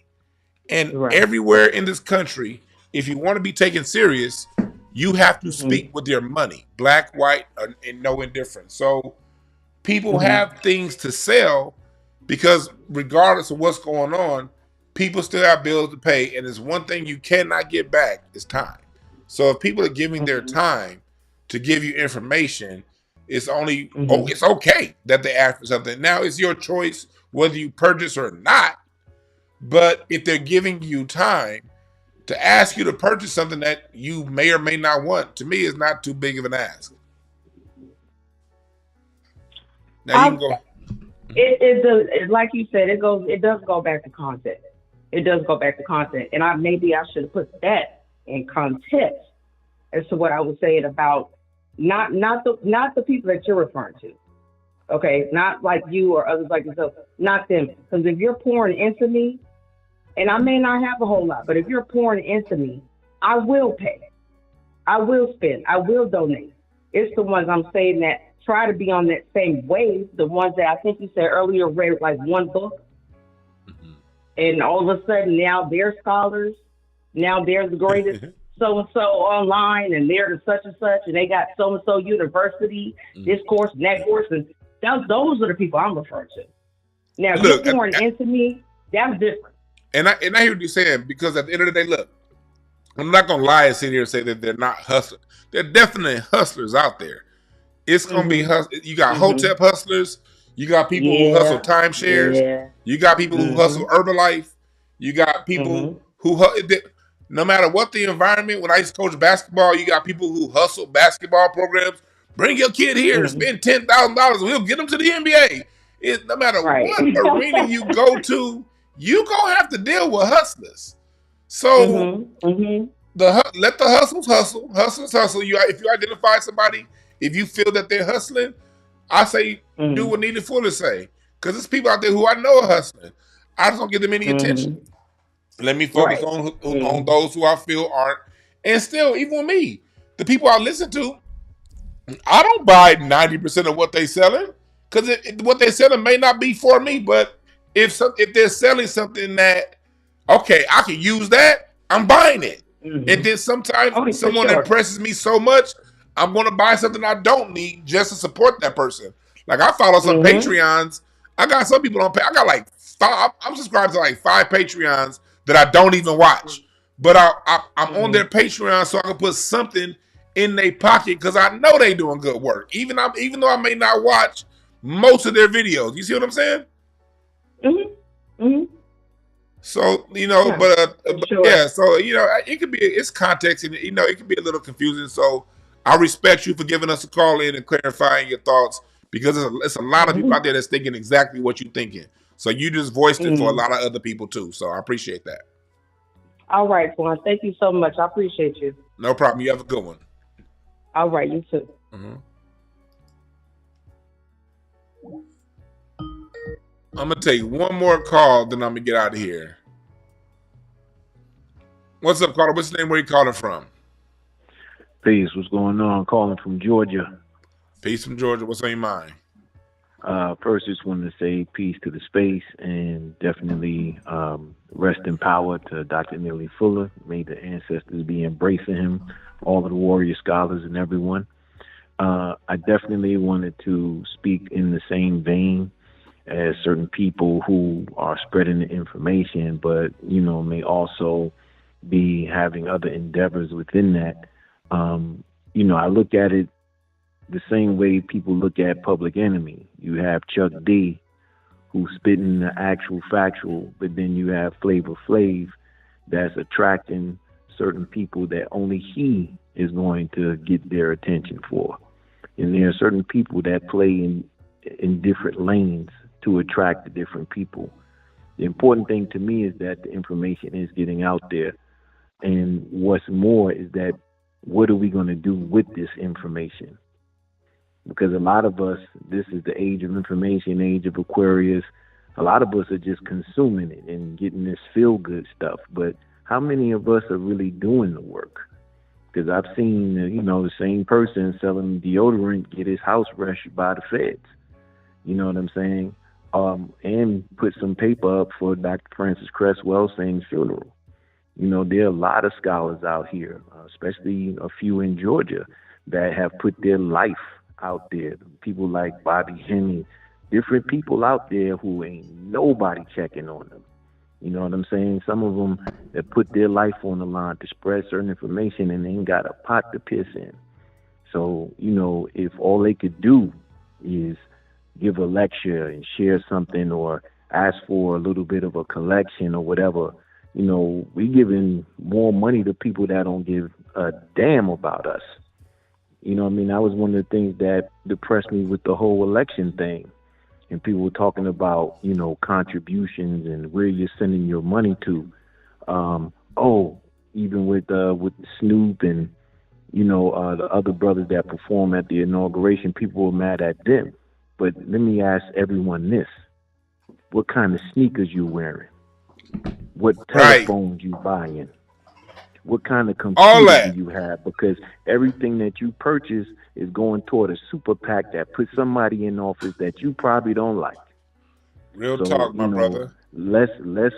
And everywhere in this country, if you want to be taken serious, you have to speak with your money, black, white, and no indifference. So people have things to sell because regardless of what's going on, people still have bills to pay. And there's one thing you cannot get back is time. So if people are giving their time to give you information, it's only, it's okay that they ask for something. Now it's your choice whether you purchase or not. But if they're giving you time to ask you to purchase something that you may or may not want, to me, is not too big of an ask. Now you can go. It does, like you said, it does go back to content. It does go back to content, and maybe I should have put that in context as to what I was saying about not the people that you're referring to. Okay, not like you or others like yourself, not them. Because if you're pouring into me, and I may not have a whole lot, but if you're pouring into me, I will pay. I will spend. I will donate. It's the ones I'm saying that try to be on that same wave, the ones that I think you said earlier read like one book, and all of a sudden now they're scholars, now they're the greatest so-and-so online, and they're the such and such, and they got so-and-so university, this course and that course, and those are the people I'm referring to. Now, if you're pouring into me, that's different. And I hear what you're saying, because at the end of the day, look, I'm not going to lie and sit here and say that they're not hustlers. There are definitely hustlers out there. It's going to be you got Hotep hustlers. You got people who hustle timeshares. Yeah. You got people who hustle Herbalife. You got people who, no matter what the environment, when I used to coach basketball, you got people who hustle basketball programs. Bring your kid here, spend $10,000, we'll get them to the NBA. No matter what arena you go to, you going to have to deal with hustlers. So let the hustlers hustle. Hustlers hustle. If you identify somebody, if you feel that they're hustling, I say do what Neely Fuller say. Because there's people out there who I know are hustling. I just don't give them any attention. Let me focus on those who I feel aren't. And still, even with me, the people I listen to, I don't buy 90% of what they selling because what they're selling may not be for me. But if they're selling something that, okay, I can use that, I'm buying it. And then sometimes someone impresses me so much, I'm going to buy something I don't need just to support that person. Like I follow some Patreons. I got some people on. I got like 5. I'm subscribed to like 5 Patreons that I don't even watch. But I'm on their Patreon so I can put something in their pocket because I know they doing good work. Even though I may not watch most of their videos. You see what I'm saying? So, yeah, so, it could be, it's context and, it can be a little confusing. So I respect you for giving us a call in and clarifying your thoughts because it's a lot of people out there that's thinking exactly what you're thinking. So you just voiced it for a lot of other people too. So I appreciate that. All right, Juan. Thank you so much. I appreciate you. No problem. You have a good one. All right. You too. I'm going to take one more call, then I'm going to get out of here. What's up, caller? What's your name? Where you calling from? Peace. What's going on? Calling from Georgia. Peace from Georgia. What's on your mind? First, just wanted to say peace to the space and definitely rest in power to Dr. Neely Fuller. May the ancestors be embracing him, all of the warrior scholars and everyone. I definitely wanted to speak in the same vein as certain people who are spreading the information, but, may also be having other endeavors within that. I look at it the same way people look at Public Enemy. You have Chuck D, who's spitting the actual factual, but then you have Flavor Flav that's attracting certain people that only he is going to get their attention for. And there are certain people that play in different lanes to attract the different people. The important thing to me is that the information is getting out there. And what's more is that what are we going to do with this information? Because a lot of us, this is the age of information, age of Aquarius. A lot of us are just consuming it and getting this feel-good stuff. But how many of us are really doing the work? Because I've seen, the same person selling deodorant get his house rushed by the feds. You know what I'm saying? And put some paper up for Dr. Francis Cresswell saying funeral. There are a lot of scholars out here, especially a few in Georgia, that have put their life out there. People like Bobby Henney, different people out there who ain't nobody checking on them. You know what I'm saying? Some of them that put their life on the line to spread certain information and they ain't got a pot to piss in. So, if all they could do is give a lecture and share something or ask for a little bit of a collection or whatever, we giving more money to people that don't give a damn about us. That was one of the things that depressed me with the whole election thing. And people were talking about, contributions and where you're sending your money to. Even with Snoop and, the other brothers that performed at the inauguration, people were mad at them. But let me ask everyone this. What kind of sneakers you wearing? What telephones you buying? What kind of computer do you have? Because everything that you purchase is going toward a super PAC that puts somebody in office that you probably don't like. Real talk, my brother. Let's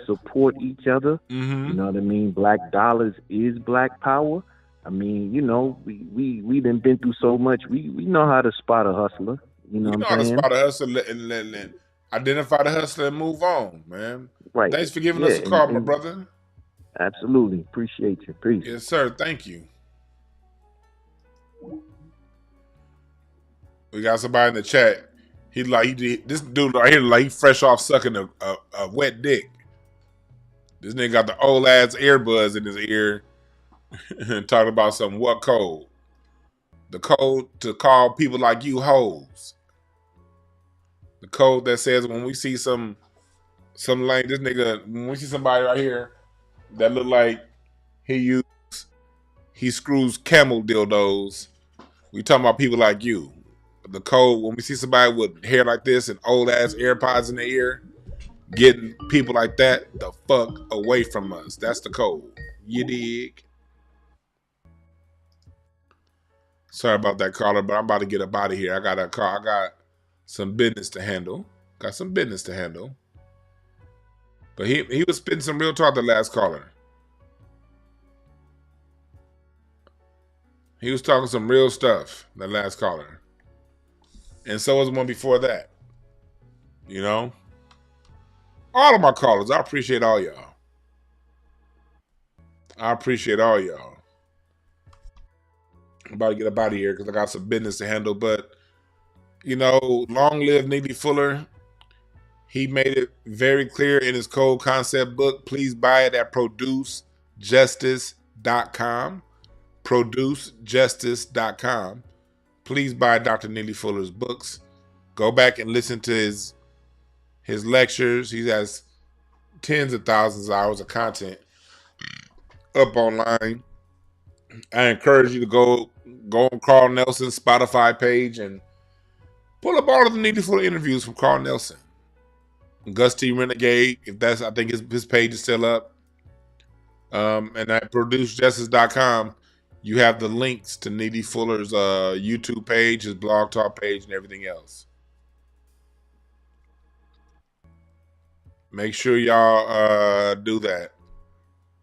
support each other. You know what I mean? Black dollars is black power. I mean, we done been through so much. We know how to spot a hustler. You know what I'm saying? How to spot a hustler and identify the hustler and move on, man. Right. Thanks for giving us a call, my brother. Absolutely. Appreciate you. Peace. Yes, sir. Thank you. We got somebody in the chat. This dude right here like he fresh off sucking a wet dick. This nigga got the old ass earbuds in his ear and talking about what code. The code to call people like you hoes. The code that says when we see some like this nigga, when we see somebody right here that look like he screws camel dildos, we talking about people like you. The code, when we see somebody with hair like this and old ass AirPods in their ear, getting people like that the fuck away from us. That's the code. You dig? Sorry about that, caller, but I'm about to get up out of here. I got a call. I got some business to handle. But he was spitting some real talk, the last caller. He was talking some real stuff, the last caller. And so was the one before that. You know? All of my callers, I appreciate all y'all. I'm about to get up out of here because I got some business to handle. But, you know, long live Neely Fuller. He made it very clear in his Code Concept book. Please buy it at producejustice.com. Producejustice.com. Please buy Dr. Neely Fuller's books. Go back and listen to his lectures. He has tens of thousands of hours of content up online. I encourage you to go on Carl Nelson's Spotify page and pull up all of the Neely Fuller interviews from Carl Nelson. Gus T. Renegade, I think his page is still up. And at producejustice.com, you have the links to Neely Fuller's YouTube page, his blog talk page, and everything else. Make sure y'all do that.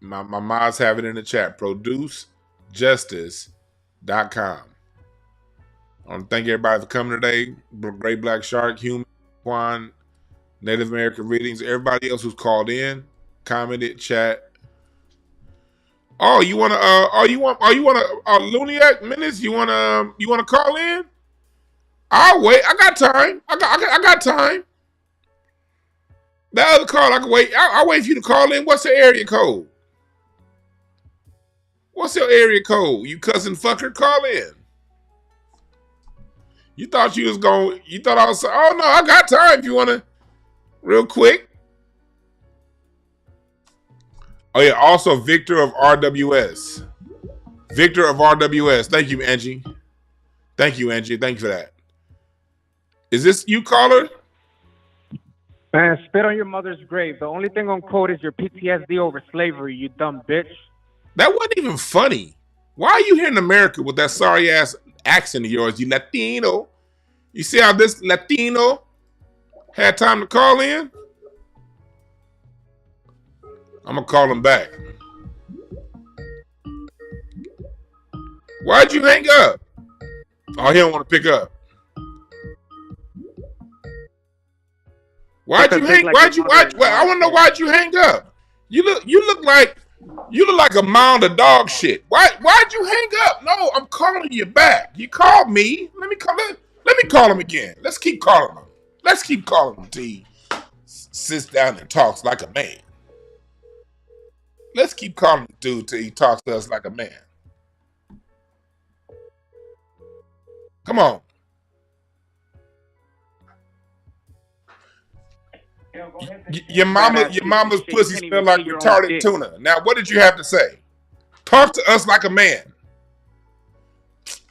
My mods have it in the chat. Producejustice.com. I want to thank everybody for coming today. Great Black Shark, Human, Quan, Native American Readings, everybody else who's called in, commented, chat. Oh, you want Luniac minutes? You want to call in? I'll wait. I got time. I got time. That other call, I can wait. I'll wait for you to call in. What's the area code? What's your area code? You cousin fucker, call in. You thought I was, oh no, I got time if you want to, real quick. Oh yeah, also Victor of RWS. Victor of RWS. Thank you, Angie. Thank you for that. Is this you, caller? Man, spit on your mother's grave. The only thing on code is your PTSD over slavery, you dumb bitch. That wasn't even funny. Why are you here in America with that sorry ass accent of yours, you Latino? You see how this Latino had time to call in? I'm gonna call him back. Why'd you hang up? Oh, he don't want to pick up. I want to know why'd you hang up? You look like a mound of dog shit. Why'd you hang up? No, I'm calling you back. You called me. Let me call him again. Let's keep calling him. Till he sits down and talks like a man. Let's keep calling the dude till he talks to us like a man. Come on. Your mama's pussy smell like retarded tuna. Now, what did you have to say? Talk to us like a man.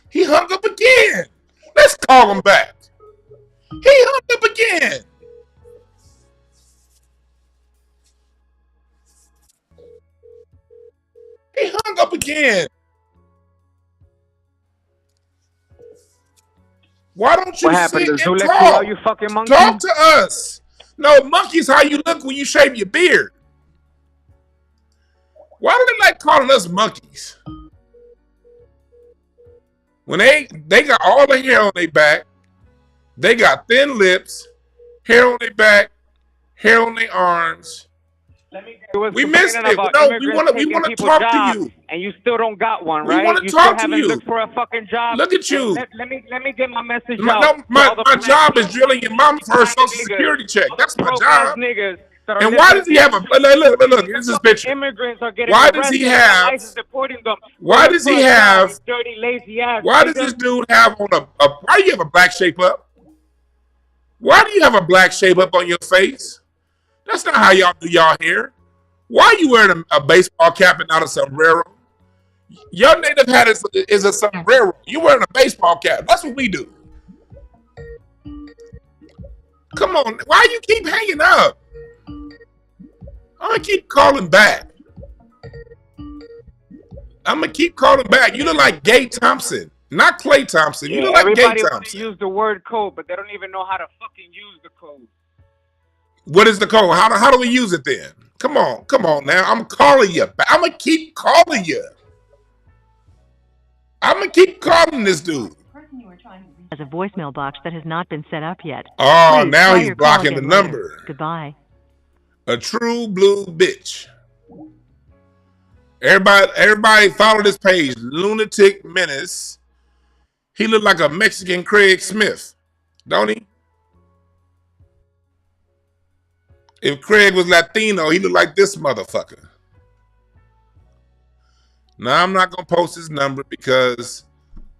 He hung up again. Let's call him back. He hung up again. He hung up again. Why don't you sit and talk? You fucking monkey? Talk to us. No, monkey's how you look when you shave your beard. Why do they like calling us monkeys? When they got all the hair on their back, they got thin lips, hair on their back, hair on their arms. We missed it. No, we want to talk to you. And you still don't got one, right? We want to talk to you. Looked for a fucking job. Look at you. Let me get my message out. No, my job is drilling your mom for her social security check. That's my job. And why does he have a look? This is this picture. Immigrants are getting why does he have? Why does he have? Dirty, lazy ass. Why does this dude have on a? Why do you have a black shape up? Why do you have a black shape up on your face? That's not how y'all do y'all hair. Why are you wearing a baseball cap and not a sombrero? Your native hat is a sombrero. You wearing a baseball cap. That's what we do. Come on. Why you keep hanging up? I'm gonna keep calling back. I'm gonna keep calling back. You look like Gay Thompson, not Clay Thompson. You Yeah, look like Gay everybody wants to Thompson. use the word code, but they don't even know how to fucking use the code. What is the code? How do we use it then? Come on now. I'm calling you back. I'm gonna keep calling you. I'm gonna keep calling this dude. As a voicemail box that has not been set up yet. Oh, Please now try he's your call blocking the again later. number. Goodbye. A true blue bitch. Everybody follow this page. Lunatic Menace. He look like a Mexican Craig Smith, don't he? If Craig was Latino, he look like this motherfucker. Now, I'm not going to post his number because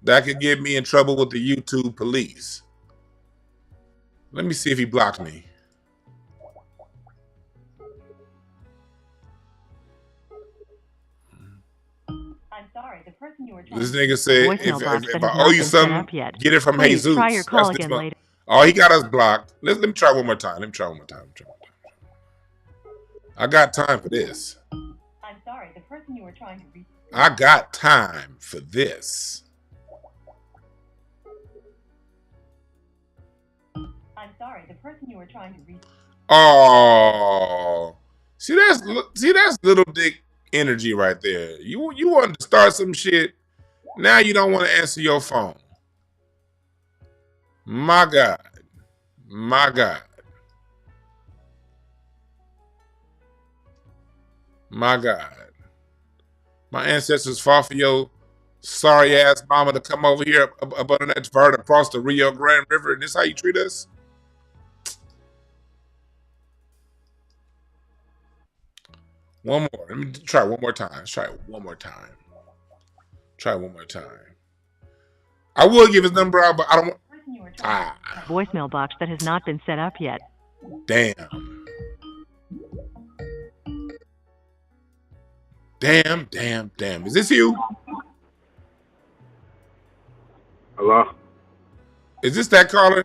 that could get me in trouble with the YouTube police. Let me see if he blocked me. I'm sorry, the person you were trying This nigga said, if I owe you something, yet. get it from Please Jesus. try your call again later. Oh, he got us blocked. Let me try one more time. I got time for this. I'm sorry, the person you were trying to reach. I got time for this. I'm sorry, the person you were trying to reach. Oh, see that's little dick energy right there. You wanted to start some shit. Now you don't want to answer your phone. My God. My God. My God. My ancestors fought for your sorry ass mama to come over here up under that bird across the Rio Grande River, and this how you treat us? One more. Let me try one more time. Let's try it one more time. Try one more time. I will give his number out, but I don't want. Voicemail box that has not been set up yet. Damn. Damn. Is this you? Hello? Is this that caller?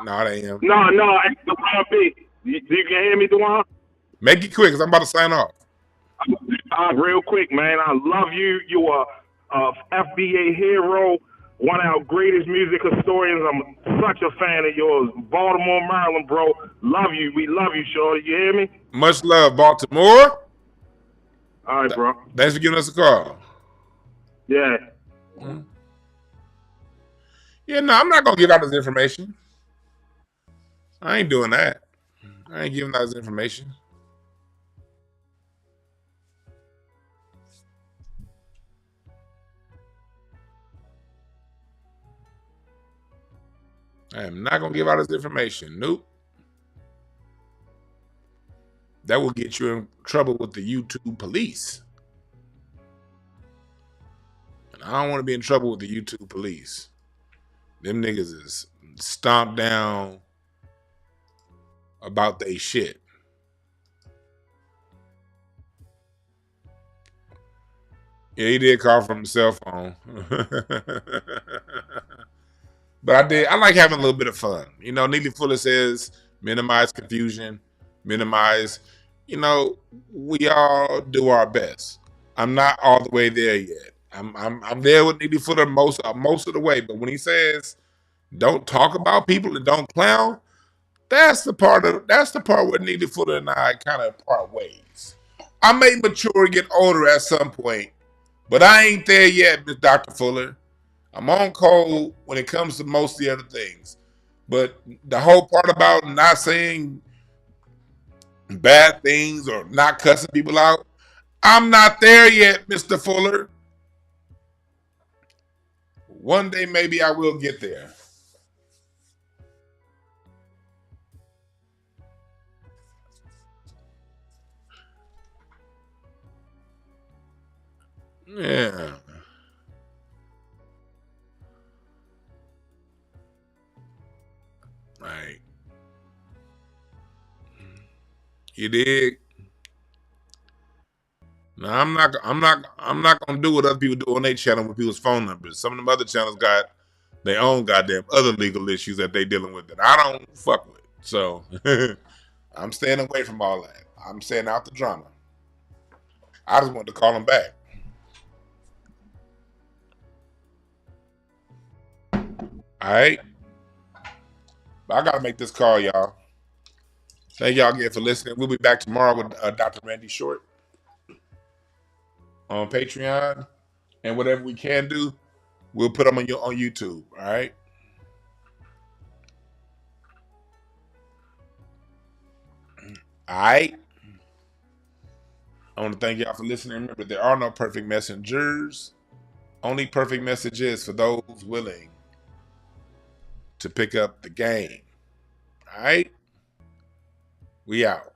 No, it ain't him. No, it's the Dewan B. You can hear me, Dewan? Make it quick, because I'm about to sign off. Real quick, man. I love you. You are a FBA hero, one of our greatest music historians. I'm such a fan of yours. Baltimore, Maryland, bro. Love you. We love you, shorty. You hear me? Much love, Baltimore. All right, bro. Thanks for giving us a call. Yeah. Yeah, no, I'm not going to give out this information. I ain't doing that. I ain't giving out this information. I am not going to give out this information. Nope. That will get you in trouble with the YouTube police. And I don't want to be in trouble with the YouTube police. Them niggas is stomped down about they shit. Yeah, he did call from the cell phone. But I like having a little bit of fun. You know, Neely Fuller says minimize confusion, minimize, we all do our best. I'm not all the way there yet. I'm there with Neely Fuller most of the way, but when he says don't talk about people and don't clown, that's the part where Neely Fuller and I kind of part ways. I may mature and get older at some point, but I ain't there yet, Miss Dr. Fuller. I'm on code when it comes to most of the other things. But the whole part about not saying bad things or not cussing people out, I'm not there yet, Mr. Fuller. One day maybe I will get there. Yeah. Right. You dig? Now I'm not gonna do what other people do on their channel with people's phone numbers. Some of them other channels got their own goddamn other legal issues that they dealing with that I don't fuck with. So I'm staying away from all that. I'm saying out the drama. I just wanted to call him back. All right. But I got to make this call, y'all. Thank y'all again for listening. We'll be back tomorrow with Dr. Randy Short on Patreon. And whatever we can do, we'll put them on YouTube. All right. All right. I want to thank y'all for listening. Remember, there are no perfect messengers. Only perfect messages for those willing to pick up the game. All right? We out.